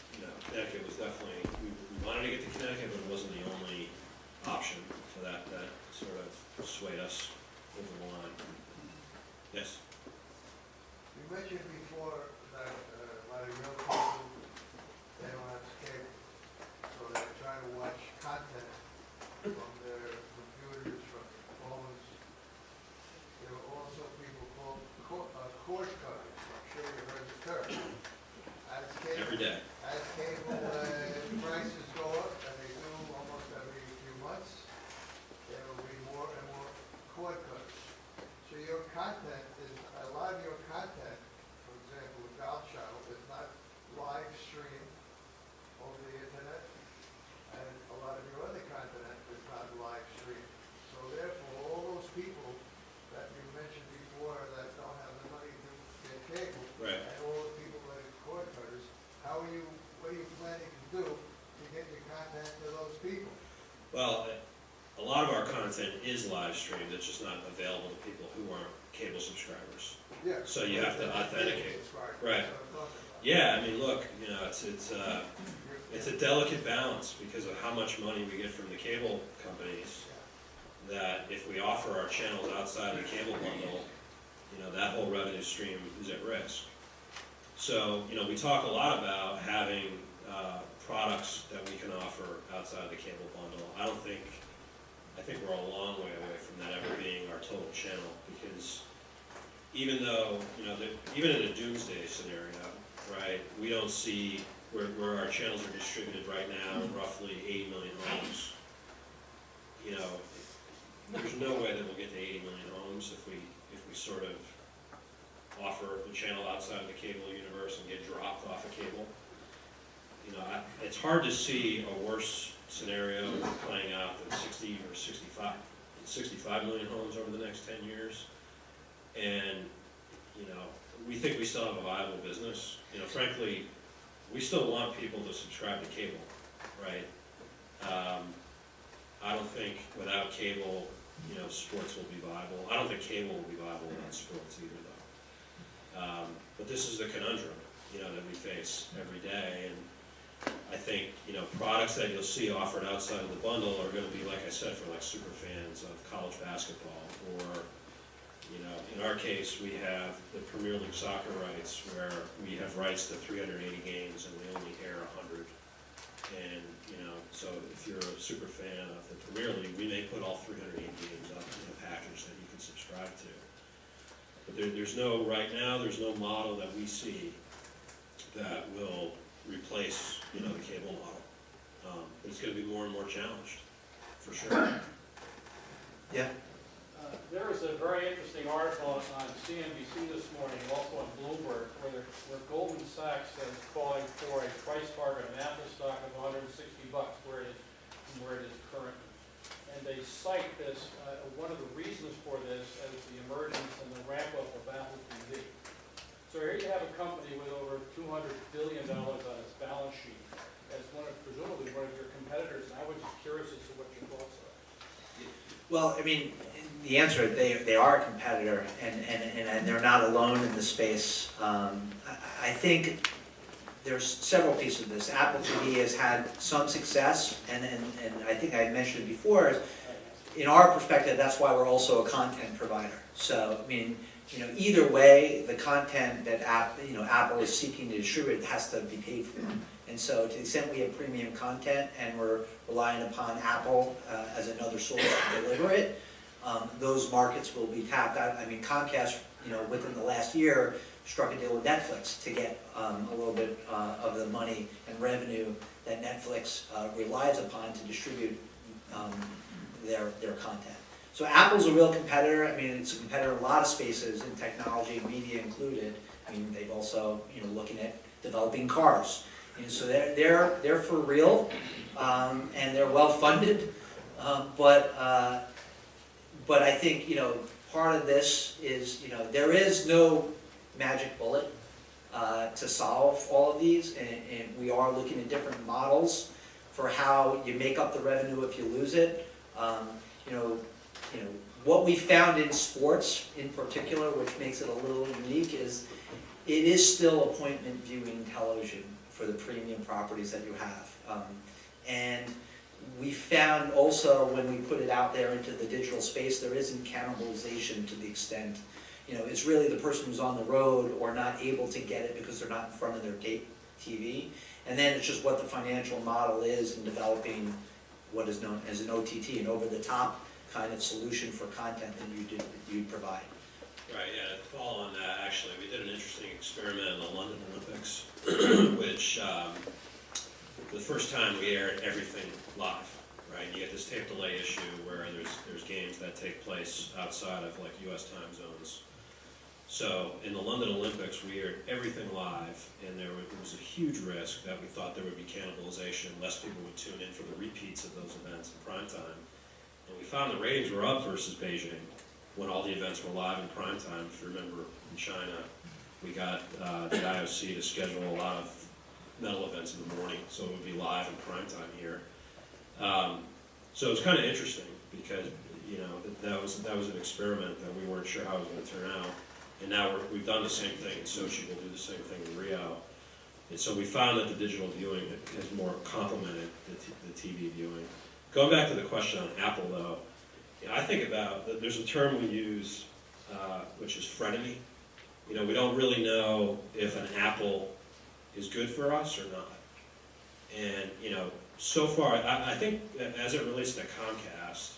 Connecticut was definitely, we wanted to get to Connecticut, but it wasn't the only option. So that sort of swayed us over the line. Yes? You mentioned before that a lot of young people, they don't have cable, so they're trying to watch content from their computers, from their phones. There are also people called cord cutters. I'm sure you've heard the term. Every day. As cable prices go up, and they do almost every few months, there will be more and more cord cutters. So your content is, a lot of your content, for example, with Golf Channel, is not live streamed over the internet, and a lot of your other content is not live streamed. So therefore, all those people that you mentioned before that don't have the money to get cable, Right. and all the people that are cord cutters, what are you planning to do to get your content to those people? Well, a lot of our content is live streamed. It's just not available to people who aren't cable subscribers. Yeah. So you have to authenticate. Right. Right. Yeah, I mean, look, it's a delicate balance because of how much money we get from the cable companies, that if we offer our channels outside of the cable bundle, that whole revenue stream is at risk. So, we talk a lot about having products that we can offer outside the cable bundle. I don't think I think we're a long way away from that ever being our total channel, because even though, even in a doomsday scenario, right, we don't see where our channels are distributed right now, roughly 80 million homes. There's no way that we'll get to 80 million homes if we sort of offer the channel outside of the cable universe and get dropped off of cable. It's hard to see a worse scenario playing out than 60 or 65 million homes over the next 10 years. And, we think we still have a viable business. Frankly, we still want people to subscribe to cable, right? I don't think without cable, sports will be viable. I don't think cable will be viable without sports either, though. But this is the conundrum, that we face every day. And I think, products that you'll see offered outside of the bundle are going to be, like I said, for like super fans of college basketball, or, in our case, we have the Premier League soccer rights, where we have rights to 380 games and we only air 100. And, so if you're a super fan of the Premier League, we may put all 380 games up in a package that you can subscribe to. But right now, there's no model that we see that will replace, the cable model. But it's going to be more and more challenged, for sure. Yeah. There was a very interesting article on CNBC this morning, also on Bloomberg, where Goldman Sachs is calling for a price target on Apple stock of $160, where it is currently. And they cite this, one of the reasons for this as the emergence and the ramp up of Apple TV. So here you have a company with over $200 billion on its balance sheet as presumably one of your competitors, and I was just curious as to what your thoughts are. Well, the answer, they are a competitor, and they're not alone in the space. I think there's several pieces of this. Apple TV has had some success, and I think I mentioned it before, in our perspective, that's why we're also a content provider. So, either way, the content that Apple is seeking to distribute has to be paid for. And so to the extent we have premium content and we're relying upon Apple as another source to deliver it, those markets will be tapped out. Comcast, within the last year, struck a deal with Netflix to get a little bit of the money and revenue that Netflix relies upon to distribute their content. So Apple's a real competitor. It's a competitor in a lot of spaces, in technology, media included. They've also, looking at developing cars. So they're for real, and they're well funded. But I think part of this is there is no magic bullet to solve all of these, and we are looking at different models for how you make up the revenue if you lose it. What we found in sports in particular, which makes it a little unique, is it is still appointment viewing television for the premium properties that you have. And we found also when we put it out there into the digital space, there isn't cannibalization to the extent, it's really the person who's on the road or not able to get it because they're not in front of their TV. And then it's just what the financial model is in developing what is known as an OTT, an over-the-top kind of solution for content that you'd provide. Right, yeah, to follow on that, actually, we did an interesting experiment in the London Olympics, which the first time we aired everything live, right? You get this tape delay issue where there's games that take place outside of like US time zones. So in the London Olympics, we aired everything live, and there was a huge risk that we thought there would be cannibalization, less people would tune in for the repeats of those events in prime time. And we found the ratings were up versus Beijing when all the events were live in prime time. If you remember, in China, we got the IOC to schedule a lot of medal events in the morning, so it would be live in prime time here. So it was kind of interesting because that was an experiment that we weren't sure how it was going to turn out. And now we've done the same thing in Sochi. We'll do the same thing in Rio. And so we found that the digital viewing has more complemented the TV viewing. Going back to the question on Apple, though, I think about, there's a term we use, which is frenemy. We don't really know if an Apple is good for us or not. And, so far, I think as it relates to Comcast,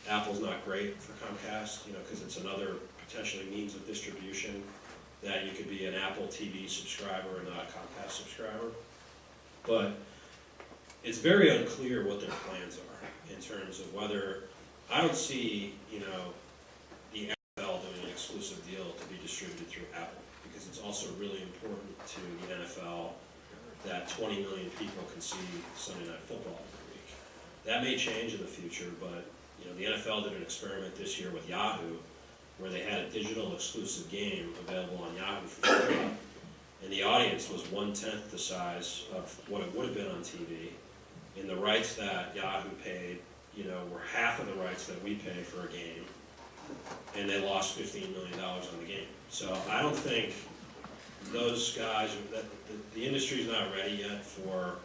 Apple's not great for Comcast, because it's another potentially means of distribution, that you could be an Apple TV subscriber and not a Comcast subscriber. But it's very unclear what their plans are in terms of whether, I don't see, the NFL doing an exclusive deal to be distributed through Apple, because it's also really important to the NFL that 20 million people can see Sunday Night Football every week. That may change in the future, but the NFL did an experiment this year with Yahoo, where they had a digital exclusive game available on Yahoo for free, and the audience was 1/10 the size of what it would have been on TV. And the rights that Yahoo paid, were half of the rights that we pay for a game, and they lost $15 million on the game. So I don't think those guys, the industry's not ready yet for,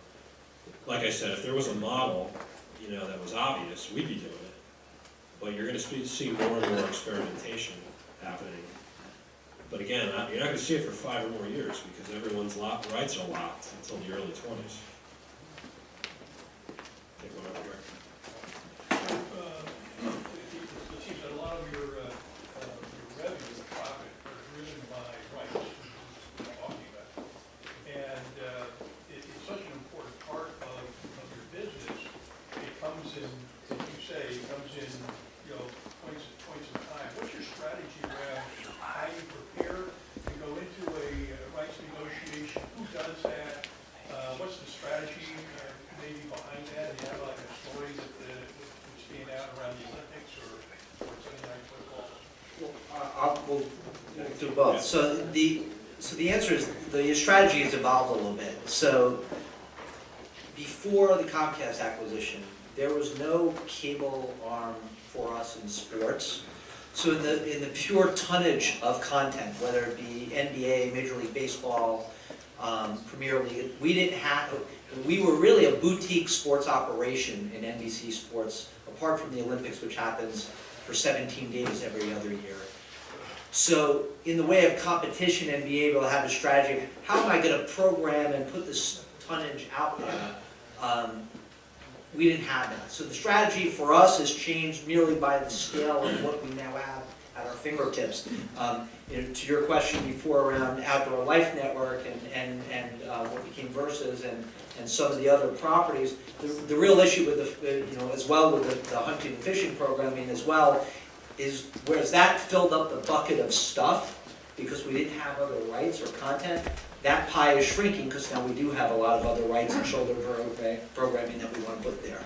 like I said, if there was a model, that was obvious, we'd be doing it. But you're going to see more and more experimentation happening. But again, you're not going to see it for 5 or more years, because everyone's rights are locked until the early 20s. Take one over here. It seems that a lot of your revenue and profit are driven by rights, which is what we're talking about. And it's such an important part of your business. It comes in, as you say, it comes in, points in time. What's your strategy around how you prepare to go into a rights negotiation? Who does that? What's the strategy maybe behind that? Do you have like a story that's being out around the Olympics or Sunday Night Football? We'll do both. So the answer is, the strategy has evolved a little bit. So before the Comcast acquisition, there was no cable arm for us in sports. So in the pure tonnage of content, whether it be NBA, Major League Baseball, Premier League, we were really a boutique sports operation in NBC Sports, apart from the Olympics, which happens for 17 days every other year. So in the way of competition and being able to have a strategy, how am I going to program and put this tonnage out there? We didn't have that. So the strategy for us has changed merely by the scale of what we now have at our fingertips. To your question before around Outdoor Life Network and what became Versus and some of the other properties, the real issue with as well with the hunting and fishing programming as well is, whereas that filled up the bucket of stuff because we didn't have other rights or content, that pie is shrinking because now we do have a lot of other rights and shoulder programming that we want to put there.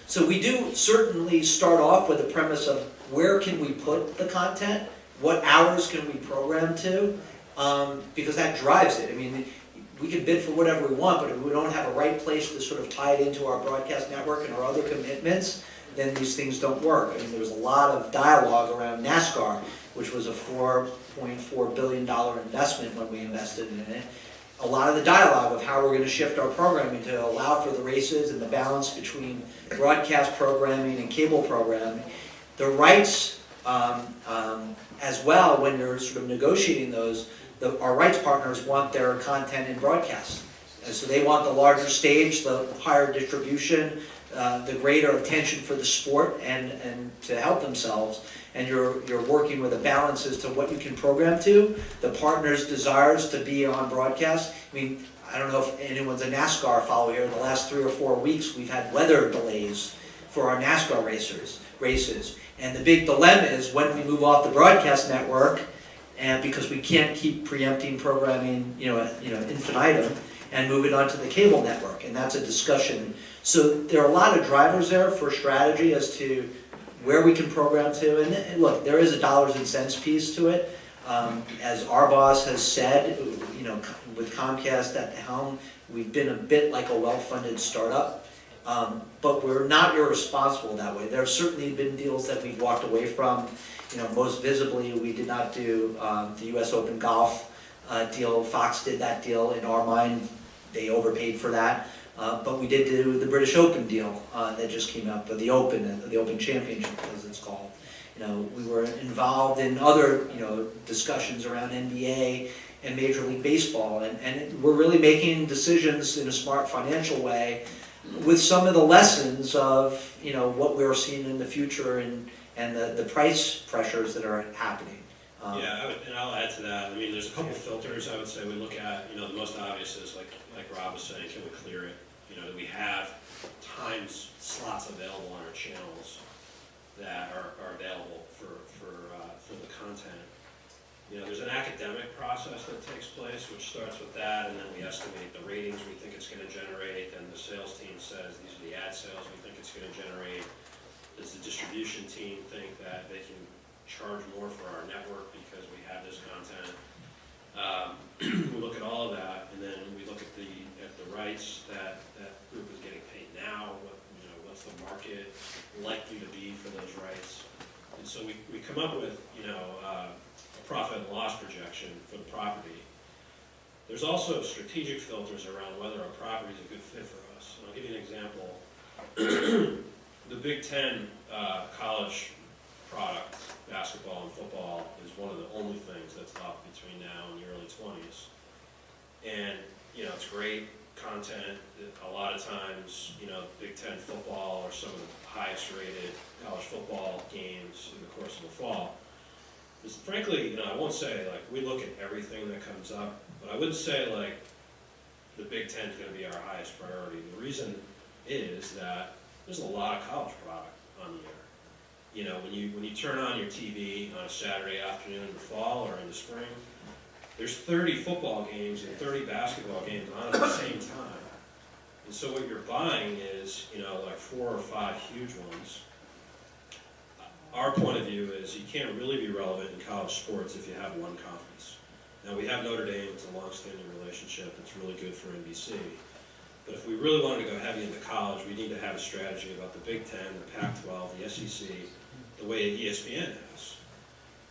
So we do certainly start off with the premise of where can we put the content, what hours can we program to, because that drives it. I mean, we can bid for whatever we want, but if we don't have a right place to sort of tie it into our broadcast network and our other commitments, then these things don't work. I mean, there was a lot of dialogue around NASCAR, which was a $4.4 billion investment when we invested in it. A lot of the dialogue of how we're going to shift our programming to allow for the races and the balance between broadcast programming and cable programming. The rights, as well, when you're sort of negotiating those, our rights partners want their content in broadcast. And so they want the larger stage, the higher distribution, the greater attention for the sport and to help themselves. And you're working with a balance as to what you can program to, the partner's desires to be on broadcast. I mean, I don't know if anyone's a NASCAR follower here. The last 3 or 4 weeks, we've had weather delays for our NASCAR races. And the big dilemma is when we move off the broadcast network, and because we can't keep preempting programming, infinitum, and move it onto the cable network, and that's a discussion. So there are a lot of drivers there for strategy as to where we can program to, and look, there is a dollars and cents piece to it. As our boss has said, with Comcast at the helm, we've been a bit like a well-funded startup, but we're not irresponsible that way. There have certainly been deals that we've walked away from. Most visibly, we did not do the U.S. Open golf deal. Fox did that deal. In our mind, they overpaid for that. But we did do the British Open deal that just came up, the Open Championship, as it's called. We were involved in other, discussions around NBA and Major League Baseball, and we're really making decisions in a smart financial way with some of the lessons of, what we're seeing in the future and the price pressures that are happening. Yeah, and I'll add to that. I mean, there's a couple filters I would say we look at. You know, the most obvious is like Rob was saying, can we clear it? You know, do we have times slots available on our channels that are available for the content? You know, there's an academic process that takes place, which starts with that, and then we estimate the ratings we think it's going to generate, and the sales team says these are the ad sales we think it's going to generate. Does the distribution team think that they can charge more for our network because we have this content? We look at all of that, and then we look at the rights that group is getting paid now. What's the market likely to be for those rights? And so we come up with a profit and loss projection for the property. There's also strategic filters around whether a property is a good fit for us. And I'll give you an example. The Big Ten college product, basketball and football, is one of the only things that's up between now and the early 20s. And, it's great content. A lot of times, Big Ten football are some of the highest rated college football games in the course of the fall. Because frankly, I won't say, we look at everything that comes up, but I wouldn't say, the Big Ten is going to be our highest priority. The reason is that there's a lot of college product on the air. When you turn on your TV on a Saturday afternoon in the fall or in the spring, there's 30 football games and 30 basketball games on at the same time. And so what you're buying is, 4 or 5 huge ones. Our point of view is you can't really be relevant in college sports if you have one conference. Now we have Notre Dame, it's a long-standing relationship, it's really good for NBC. But if we really wanted to go heavy into college, we need to have a strategy about the Big Ten, the Pac-12, the SEC, the way ESPN has.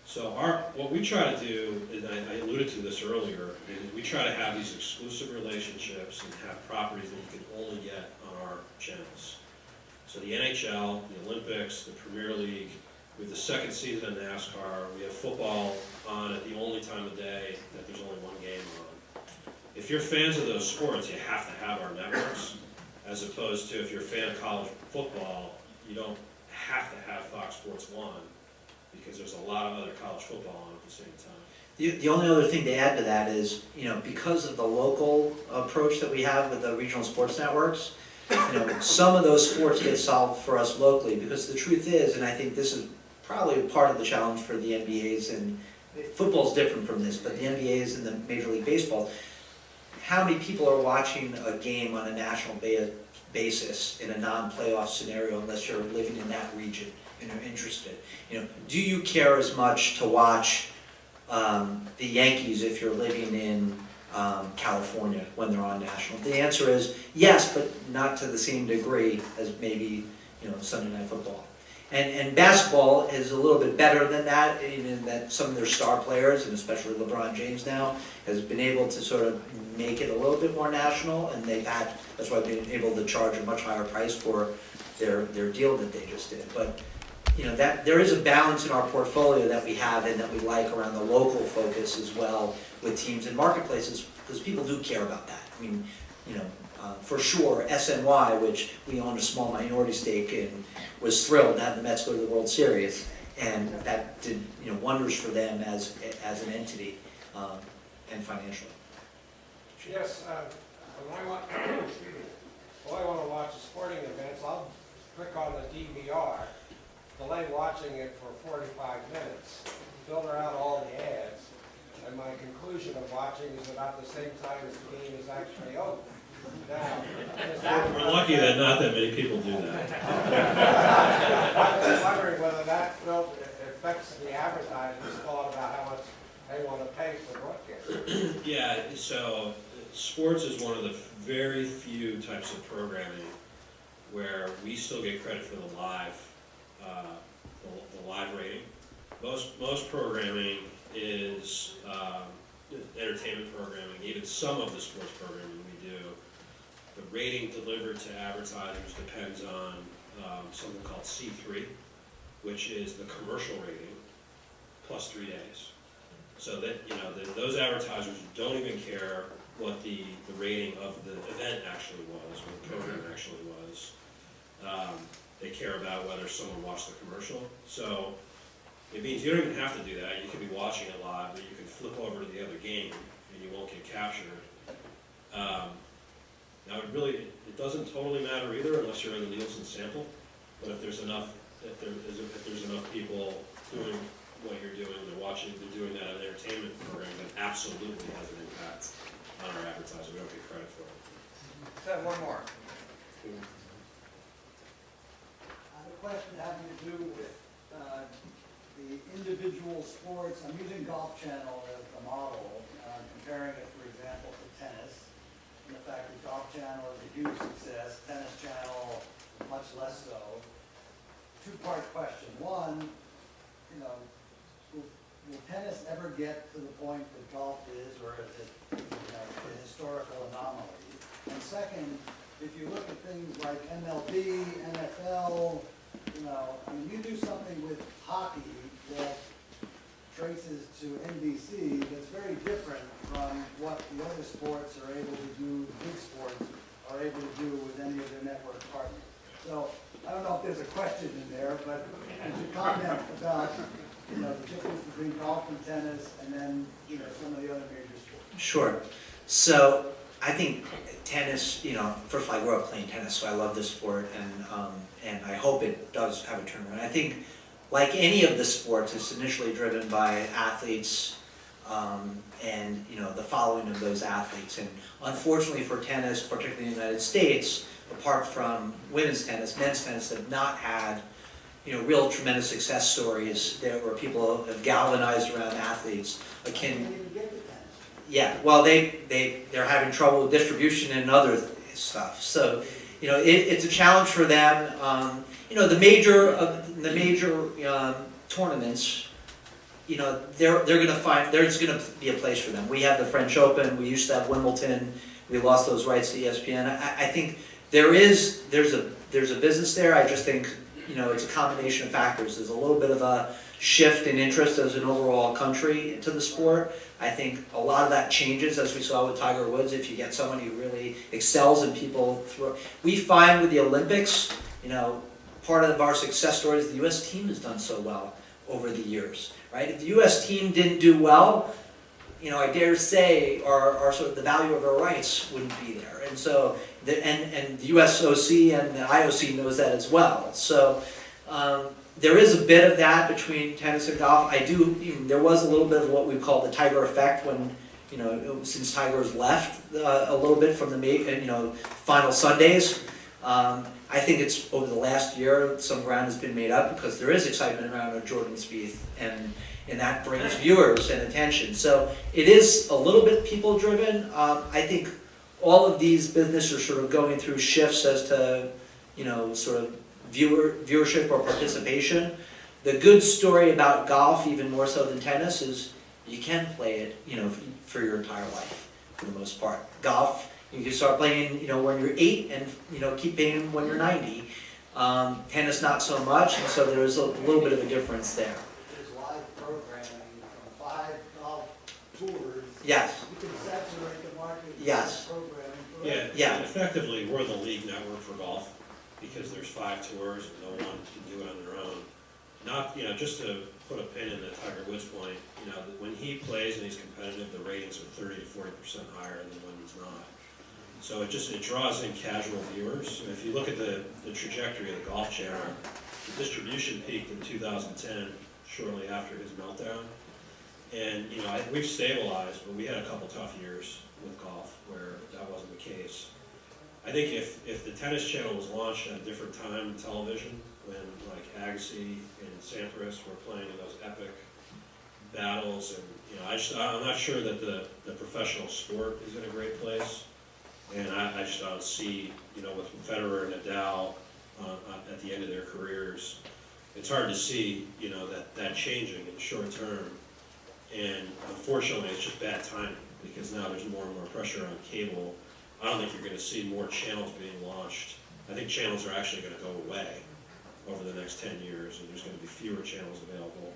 So what we try to do, and I alluded to this earlier, is we try to have these exclusive relationships and have properties that you can only get on our channels. So the NHL, the Olympics, the Premier League, we have the second season of NASCAR, we have football on at the only time of day that there's only one game on. If you're fans of those sports, you have to have our networks, as opposed to if you're a fan of college football, you don't have to have Fox Sports 1, because there's a lot of other college football on at the same time. The only other thing to add to that is, because of the local approach that we have with the regional sports networks, some of those sports get solved for us locally, because the truth is, and I think this is probably part of the challenge for the NBAs, and football's different from this, but the NBAs and the Major League Baseball, how many people are watching a game on a national basis in a non-playoff scenario unless you're living in that region and are interested? Do you care as much to watch the Yankees if you're living in California when they're on national? The answer is yes, but not to the same degree as maybe Sunday Night Football. And basketball is a little bit better than that, in that some of their star players, and especially LeBron James now, has been able to sort of make it a little bit more national, and that's why they've been able to charge a much higher price for their deal that they just did. But that there is a balance in our portfolio that we have and that we like around the local focus as well with teams and marketplaces, because people do care about that. I mean, for sure, SNY, which we own a small minority stake in, was thrilled to have the Mets go to the World Series, and that did wonders for them as an entity and financially. Yes, when I want to watch the sporting events, I'll click on the DVR, delay watching it for 45 minutes, filter out all the ads, and my conclusion of watching is about the same time as the game is actually over. Now, we're lucky that not that many people do that. I was wondering whether that affects the advertisers' thought about how much they want to pay for broadcast. Yeah, so sports is one of the very few types of programming where we still get credit for the live rating. Most programming is entertainment programming. Even some of the sports programming we do, the rating delivered to advertisers depends on something called C3, which is the commercial rating plus 3 days. So that those advertisers don't even care what the rating of the event actually was, what the program actually was. They care about whether someone watched the commercial. So it means you don't even have to do that. You could be watching it live, but you can flip over to the other game and you won't get captured. Now it doesn't totally matter either unless you're in the Nielsen sample. But if there's enough people doing what you're doing, they're doing that in an entertainment program, that absolutely has an impact on our advertising. We don't get credit for it. So one more. I have a question having to do with the individual sports. I'm using Golf Channel as the model, comparing it, for example, to tennis. And the fact that Golf Channel is a huge success, Tennis Channel much less so. Two-part question. One, will tennis ever get to the point that golf is, or is it a historical anomaly? And second, if you look at things like MLB, NFL, you do something with hockey that traces to NBC that's very different from what the other sports are able to do, the big sports are able to do with any of their network partners. So I don't know if there's a question in there, but could you comment about the difference between golf and tennis and then some of the other major sports? Sure. So I think tennis, first of all, I grew up playing tennis, so I love this sport, and I hope it does have a turnaround. I think, like any of the sports, it's initially driven by athletes and the following of those athletes. And unfortunately for tennis, particularly in the United States, apart from women's tennis, men's tennis have not had real tremendous success stories there where people have galvanized around athletes akin. Yeah, well, they're having trouble with distribution and other stuff. So, it's a challenge for them. The major tournaments, there's going to be a place for them. We have the French Open. We used to have Wimbledon. We lost those rights to ESPN. I think there's a business there. I just think it's a combination of factors. There's a little bit of a shift in interest as an overall country into the sport. I think a lot of that changes, as we saw with Tiger Woods, if you get someone who really excels and people throw. We find with the Olympics, part of our success story is the U.S. team has done so well over the years, right? If the U.S. team didn't do well, I dare say our sort of the value of our rights wouldn't be there. And so, and the USOC and the IOC knows that as well. So, there is a bit of that between tennis and golf. There was a little bit of what we call the Tiger effect when, since Tiger's left a little bit from the, final Sundays. I think it's over the last year, some ground has been made up because there is excitement around Jordan Spieth, and that brings viewers and attention. So it is a little bit people-driven. I think all of these businesses are sort of going through shifts as to, sort of viewership or participation. The good story about golf, even more so than tennis, is you can play it, for your entire life, for the most part. Golf, you can start playing, when you're 8 and, keep playing when you're 90. Tennis, not so much, and so there's a little bit of a difference there. There's live programming from 5 golf tours. Yes. You can saturate the market with Yes. programming. Yeah. Effectively, we're the league network for golf because there's 5 tours and no one can do it on their own. Not, just to put a pin in the Tiger Woods point, when he plays and he's competitive, the ratings are 30 to 40% higher than when he's not. So it draws in casual viewers. And if you look at the trajectory of the Golf Channel, the distribution peaked in 2010, shortly after his meltdown. And, we've stabilized, but we had a couple tough years with golf where that wasn't the case. I think if the Tennis Channel was launched at a different time in television, when like Agassi and Sampras were playing in those epic battles, and I'm not sure that the professional sport is in a great place, and I just don't see with Federer and Nadal at the end of their careers, it's hard to see that changing in the short term, and unfortunately it's just bad timing because now there's more and more pressure on cable. I don't think you're going to see more channels being launched. I think channels are actually going to go away over the next 10 years, and there's going to be fewer channels available.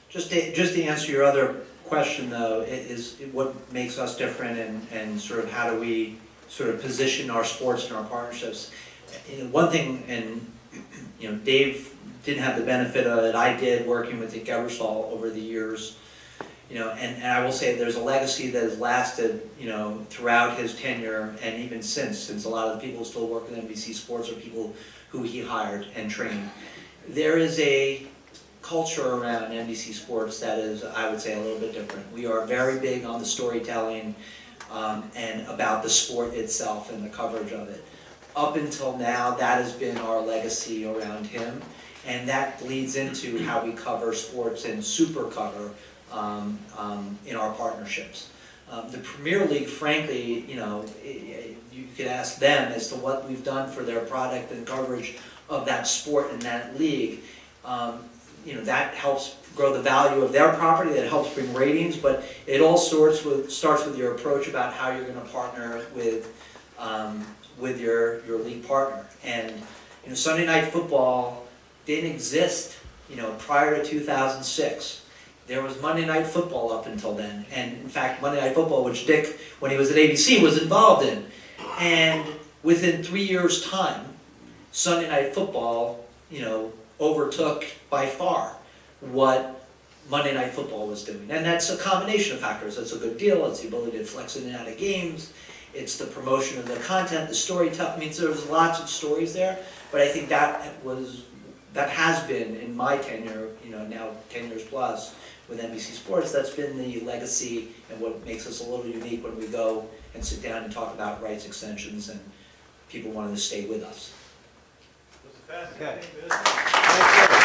Just to answer your other question, though, is what makes us different, and sort of how do we sort of position our sports and our partnerships. one thing, and Dave didn't have the benefit of it, I did, working with Dick Ebersol over the years. And I will say there's a legacy that has lasted, throughout his tenure and even since a lot of the people who still work with NBC Sports are people who he hired and trained. There is a culture around NBC Sports that is, I would say, a little bit different. We are very big on the storytelling and about the sport itself and the coverage of it. Up until now, that has been our legacy around him, and that leads into how we cover sports and super cover in our partnerships. The Premier League, frankly, you could ask them as to what we've done for their product and coverage of that sport and that league. That helps grow the value of their property, that helps bring ratings, but it all starts with your approach about how you're going to partner with your league partner. And Sunday Night Football didn't exist prior to 2006. There was Monday Night Football up until then, and in fact Monday Night Football, which Dick, when he was at ABC, was involved in. And within 3 years' time, Sunday Night Football overtook by far what Monday Night Football was doing. And that's a combination of factors. It's a good deal, it's the ability to flex in and out of games, it's the promotion of the content, the storytelling. I mean, there's lots of stories there, but I think that has been, in my tenure, now 10 years plus with NBC Sports, that's been the legacy and what makes us a little unique when we go and sit down and talk about rights extensions and people wanting to stay with us. It was a fascinating business. Thank you.